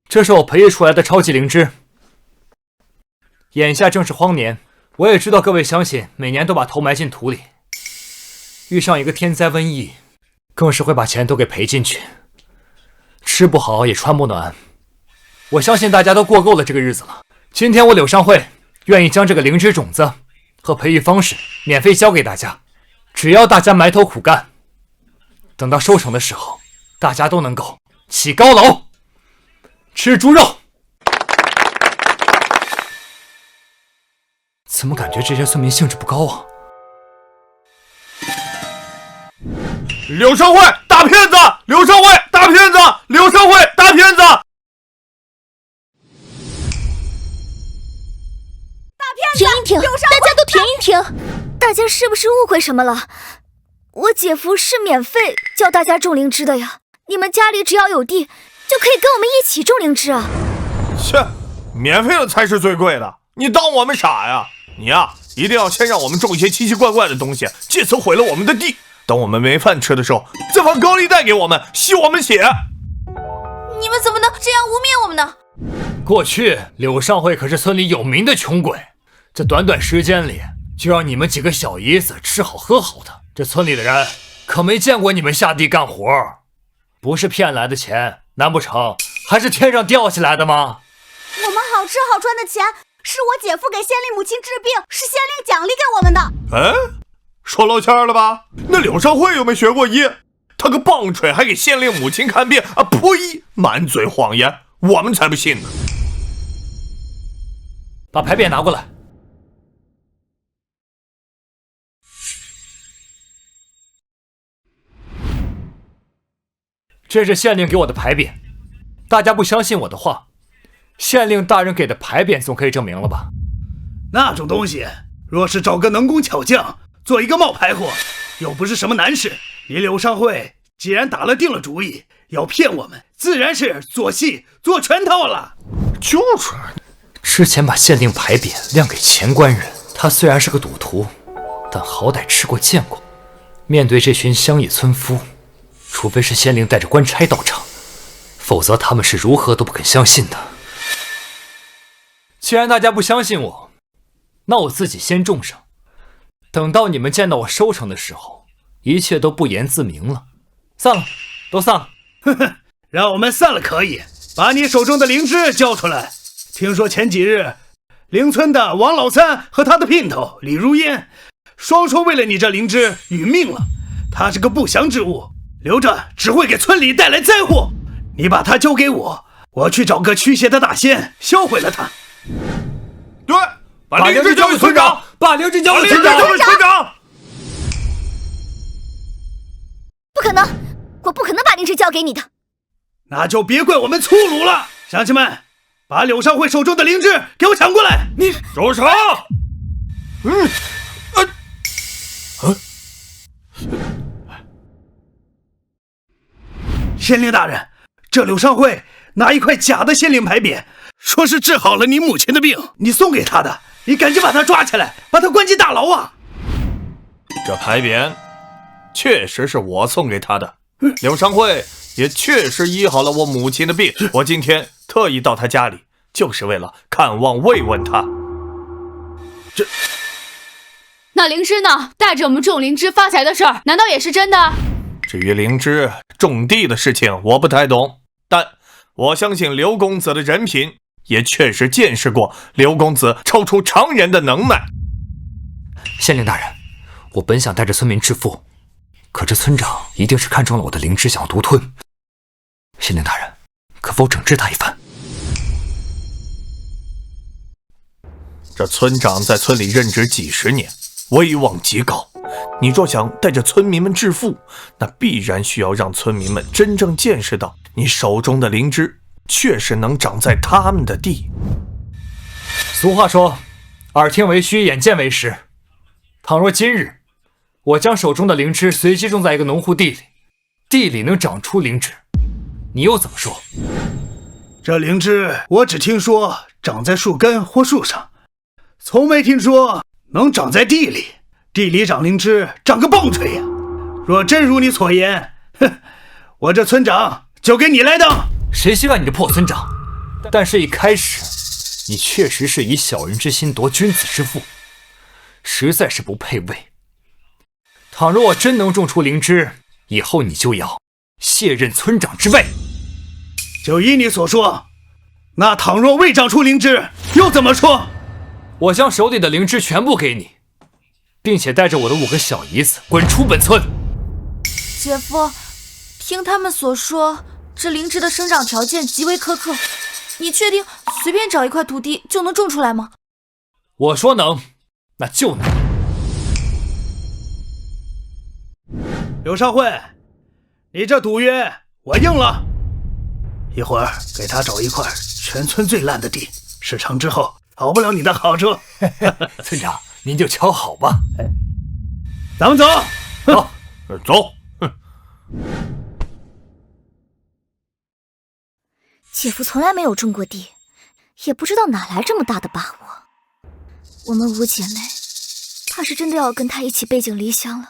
这是我培育出来的超级灵芝。眼下正是荒年，我也知道各位乡亲每年都把头埋进土里，遇上一个天灾瘟疫，更是会把钱都给赔进去，吃不好也穿不暖。我相信大家都过够了这个日子了。今天我柳上惠愿意将这个灵芝种子和培育方式免费教给大家，只要大家埋头苦干，等到收成的时候，大家都能够起高楼，吃猪肉。怎么感觉这些村民兴致不高啊？柳上惠大骗子！柳上惠大骗子！柳上惠大骗子！停一停，大家都停一停！大家是不是误会什么了？我姐夫是免费教大家种灵芝的呀，你们家里只要有地，就可以跟我们一起种灵芝啊！切，免费的才是最贵的，你当我们傻呀？你呀，一定要先让我们种一些奇奇怪怪的东西，借此毁了我们的地。等我们没饭吃的时候，再放高利贷给我们，吸我们血。你们怎么能这样污蔑我们呢？过去柳上惠可是村里有名的穷鬼，这短短时间里就让你们几个小姨子吃好喝好的，这村里的人可没见过你们下地干活，不是骗来的钱，难不成还是天上掉下来的吗？我们好吃好穿的钱是我姐夫给县令母亲治病，是县令奖励给我们的。哎，说露馅了吧？那柳少慧又没学过医，他个棒槌还给县令母亲看病啊！呸！满嘴谎言，我们才不信呢。把牌匾拿过来。这是县令给我的牌匾，大家不相信我的话，县令大人给的牌匾总可以证明了吧？那种东西，若是找个能工巧匠做一个冒牌货，又不是什么难事。你柳上惠既然打了定了主意要骗我们，自然是做戏做全套了。就是，之前把县令牌匾亮给前官人，他虽然是个赌徒，但好歹吃过见过。面对这群乡野村夫，除非是县令带着官差到场，否则他们是如何都不肯相信的。既然大家不相信我，那我自己先种上，等到你们见到我收成的时候，一切都不言自明了。散了，都散了。呵呵，让我们散了可以，把你手中的灵芝交出来。听说前几日邻村的王老三和他的姘头李如烟，双双为了你这灵芝殒命了。他是个不祥之物，留着只会给村里带来灾祸。你把它交给我，我去找个驱邪的大仙销毁了它。对，把灵芝交给村长，把灵芝交给村长。不可能，我不可能把灵芝交给你的。那就别怪我们粗鲁了。乡亲们，把柳上惠手中的灵芝给我抢过来！你住手！县令大人，这柳上惠拿一块假的县令牌匾，说是治好了你母亲的病，你送给他的，你赶紧把他抓起来，把他关进大牢啊！这牌匾确实是我送给他的，柳上惠也确实医好了我母亲的病。我今天特意到他家里，就是为了看望慰问他。那灵芝呢？带着我们种灵芝发财的事儿，难道也是真的？至于灵芝种地的事情，我不太懂，但我相信刘公子的人品，也确实见识过刘公子超出常人的能耐。县令大人，我本想带着村民致富，可这村长一定是看中了我的灵芝，想要独吞。县令大人，可否整治他一番？这村长在村里任职几十年，威望极高。你若想带着村民们致富，那必然需要让村民们真正见识到你手中的灵芝确实能长在他们的地。俗话说，耳听为虚，眼见为实。倘若今日我将手中的灵芝随机种在一个农户地里，地里能长出灵芝，你又怎么说？这灵芝我只听说长在树根或树上，从没听说能长在地里。地里长灵芝，长个棒槌呀！若真如你所言，哼，我这村长就给你来当。谁稀罕你这破村长？但是一开始，你确实是以小人之心夺君子之腹，实在是不配位。倘若我真能种出灵芝，以后你就要卸任村长之位。就依你所说，那倘若未长出灵芝，又怎么说？我将手里的灵芝全部给你，并且带着我的5个小姨子滚出本村。姐夫，听他们所说，这灵芝的生长条件极为苛刻，你确定随便找一块土地就能种出来吗？我说能，那就能。柳上惠，你这赌约我应了。一会儿给他找一块全村最烂的地，事成之后讨不了你的好处。村长，您就瞧好吧。咱们走。走，走。姐夫从来没有种过地，也不知道哪来这么大的把握。我们5姐妹，怕是真的要跟他一起背井离乡了。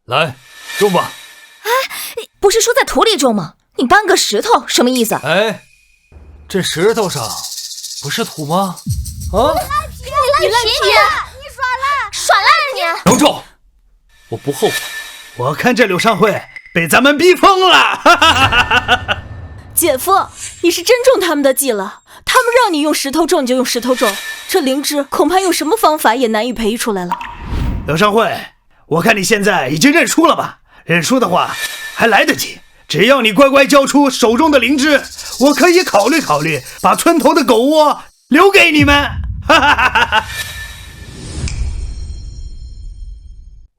来，种吧。哎，不是说在土里种吗？你搬个石头，什么意思？哎，这石头上不是土吗？啊！你烂皮！你耍赖啊你！能种，我不后悔。我看这柳上惠被咱们逼疯了。姐夫，你是真中他们的计了。他们让你用石头种你就用石头种，这灵芝恐怕用什么方法也难以培育出来了。刘尚慧，我看你现在已经认输了吧？认输的话还来得及，只要你乖乖交出手中的灵芝，我可以考虑考虑把村头的狗窝留给你们。哈哈哈哈哈！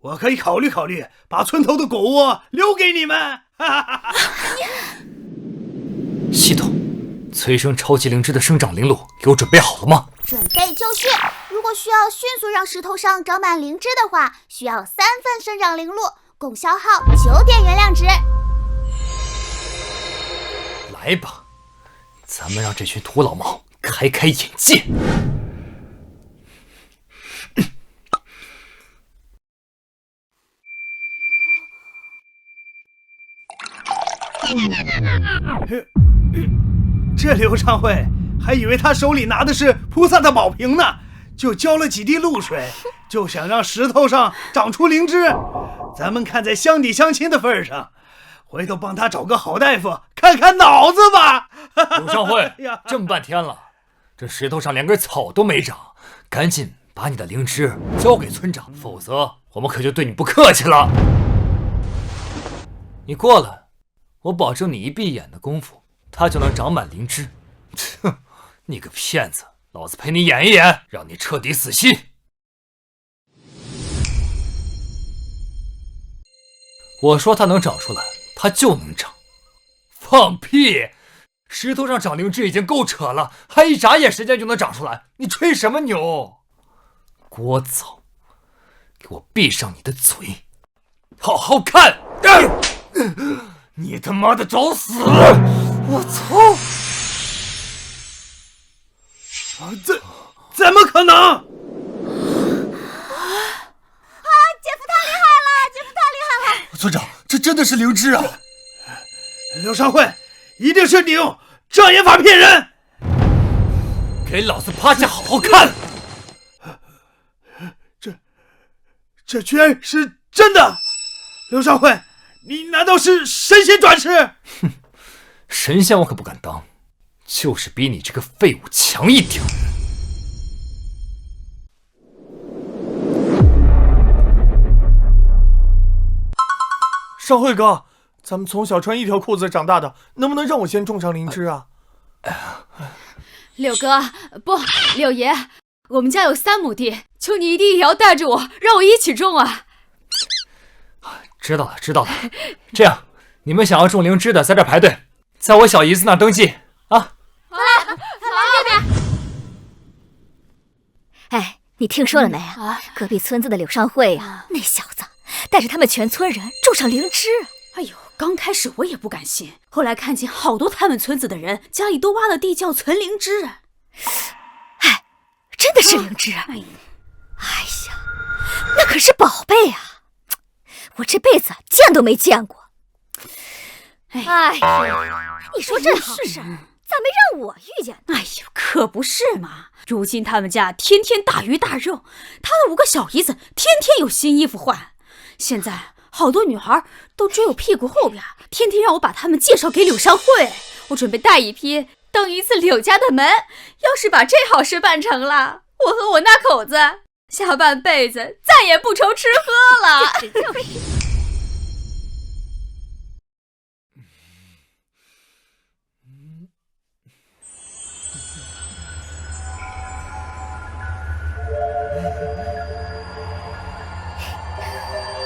我可以考虑考虑把村头的狗窝留给你们。哈哈哈哈！系统，催生超级灵芝的生长灵露给我准备好了吗？准备就绪。如果需要迅速让石头上长满灵芝的话，需要3份生长灵露，共消耗9点原量值。来吧，咱们让这群土老帽开开眼界。这刘尚慧还以为他手里拿的是菩萨的宝瓶呢，就浇了几滴露水，就想让石头上长出灵芝。咱们看在乡里乡亲的份上，回头帮他找个好大夫看看脑子吧。刘尚慧，这么半天了，这石头上连根草都没长，赶紧把你的灵芝交给村长，否则我们可就对你不客气了。你过来，我保证你一闭眼的功夫，它就能长满灵芝。哼，你个骗子，老子陪你演一演，让你彻底死心。我说它能长出来，它就能长。放屁！石头上长灵芝已经够扯了，还一眨眼时间就能长出来，你吹什么牛？聒噪！给我闭上你的嘴，好好看！你他妈的找死！我操！怎么可能？啊！姐夫太厉害了！姐夫太厉害了！村长，这真的是灵芝啊！刘尚慧，一定是你用障眼法骗人！给老子趴下，好好看！这居然是真的！刘尚慧，你难道是神仙转世？哼，神仙我可不敢当，就是比你这个废物强一点。尚慧哥，咱们从小穿一条裤子长大的，能不能让我先种上灵芝啊？柳哥，不，柳爷，我们家有3亩地，求你一定也要带着我，让我一起种啊！知道了，知道了。这样，你们想要种灵芝的，在这排队，在我小姨子那儿登记啊。好嘞，来这边。哎，你听说了没啊？隔壁村子的柳尚慧啊，那小子带着他们全村人种上灵芝。哎呦，刚开始我也不敢信，后来看见好多他们村子的人家里都挖了地窖存灵芝。哎，真的是灵芝。哎呀，那可是宝贝啊！我这辈子见都没见过。哎呀，你说这好事咋没让我遇见呢？哎呦，可不是嘛！如今他们家天天大鱼大肉，他的5个小姨子天天有新衣服换。现在好多女孩都追我屁股后边，天天让我把他们介绍给柳尚慧。我准备带一批登一次柳家的门。要是把这好事办成了，我和我那口子下半辈子再也不愁吃喝了。就是。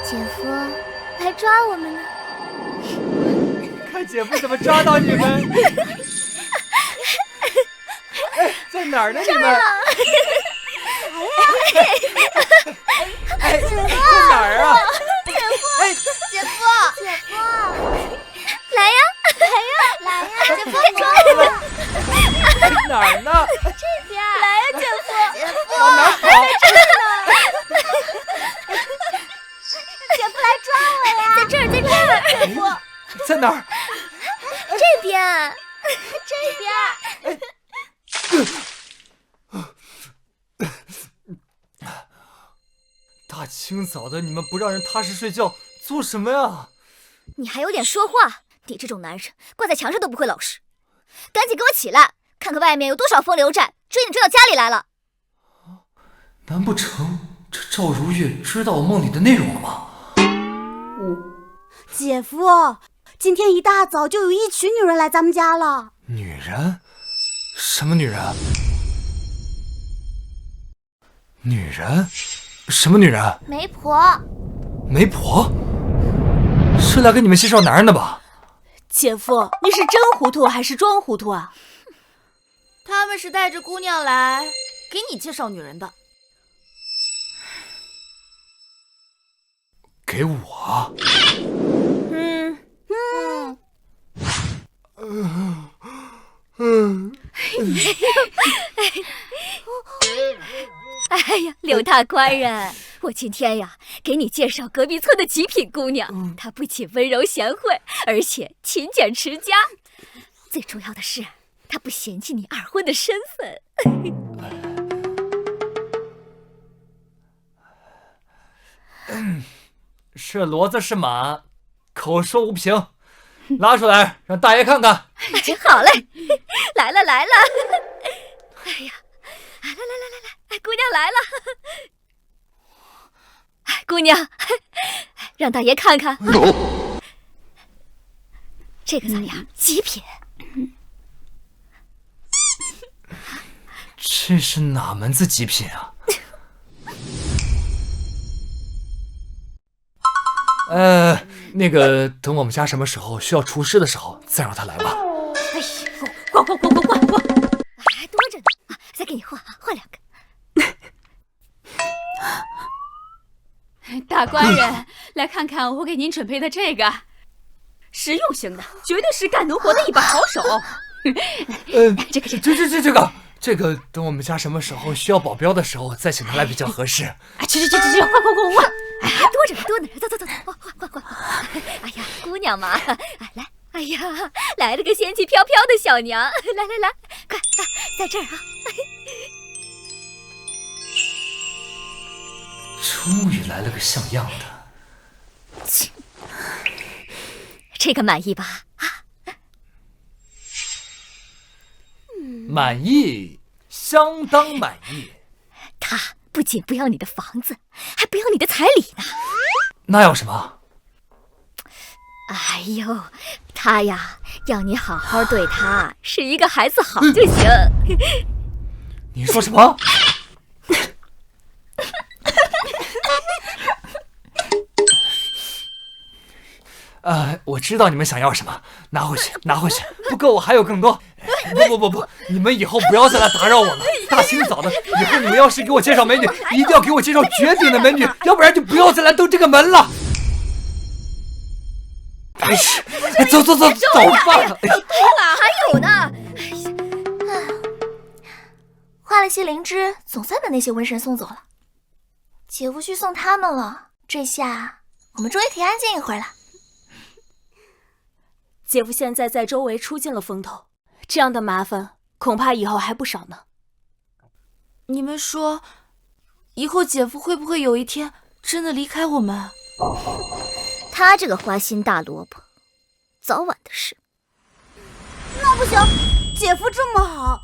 姐夫来抓我们呢！看姐夫怎么抓到你们！哎，在哪儿呢？你们？哎，在哪儿啊？姐夫，来呀，姐夫抓我们！在哪儿呢？这边，来呀，姐夫，往哪跑？在这呢！姐夫来抓我呀！在这儿，姐夫，在哪儿？这边，这边。大清早的，你们不让人踏实睡觉，做什么呀？你还有点说话，你这种男人挂在墙上都不会老实，赶紧给我起来，看看外面有多少风流债追你追到家里来了。难不成这赵如月知道我梦里的内容了吗？姐夫，今天一大早就有一群女人来咱们家了。女人？什么女人？女人？什么女人？媒婆。媒婆？是来给你们介绍男人的吧？姐夫，你是真糊涂还是装糊涂啊？他们是带着姑娘来给你介绍女人的。给我？哎呀，刘大官人，我今天呀给你介绍隔壁村的极品姑娘，她不仅温柔贤惠，而且勤俭持家，最重要的是她不嫌弃你二婚的身份。是骡子是马，口说无凭，拉出来让大爷看看。好嘞，来了来了。哎呀，来，姑娘来了。姑娘，让大爷看看，这个怎么样？极品。这是哪门子极品啊？那个，等我们家什么时候需要厨师的时候，再让他来吧。哎呦，逛！还多着呢，再给你换两个。大官人，来看看我给您准备的这个，实用型的，绝对是干农活的一把好手。这个，等我们家什么时候需要保镖的时候，再请他来比较合适。去，换！多着呢，走，换！哎呀，姑娘嘛，来，哎呀，来了个仙气飘飘的小娘，来，快，在这儿啊！终于来了个像样的。这个满意吧？满意，相当满意。他不仅不要你的房子，还不要你的彩礼呢。那要什么？哎呦，他呀，要你好好对他，是一个孩子好就行。你说什么？我知道你们想要什么，拿回去，不够我还有更多。不，你们以后不要再来打扰我了。大清早的，以后你们要是给我介绍美女，一定要给我介绍绝顶的美女，要不然就不要再来登这个门了。哎，走吧。还有呢。画了些灵芝，总算把那些瘟神送走了。姐夫去送他们了，这下我们终于可以安静一会儿了。姐夫现在在周围出尽了风头，这样的麻烦恐怕以后还不少呢。你们说，以后姐夫会不会有一天真的离开我们？他这个花心大萝卜，早晚的事。那不行，姐夫这么好，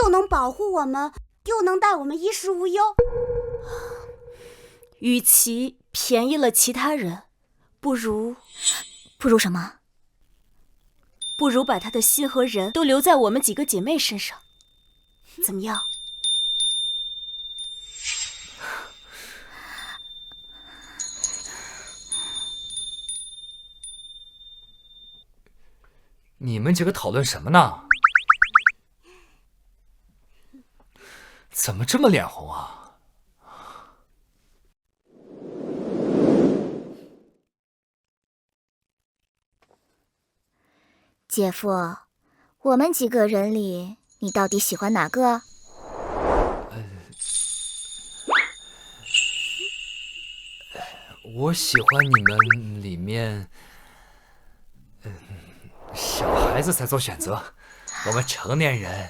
又能保护我们，又能带我们衣食无忧。与其便宜了其他人，不如什么？不如把他的心和人都留在我们几个姐妹身上，怎么样？你们几个讨论什么呢？怎么这么脸红啊？姐夫，我们几个人里，你到底喜欢哪个？我喜欢你们里面，小孩子才做选择，我们成年人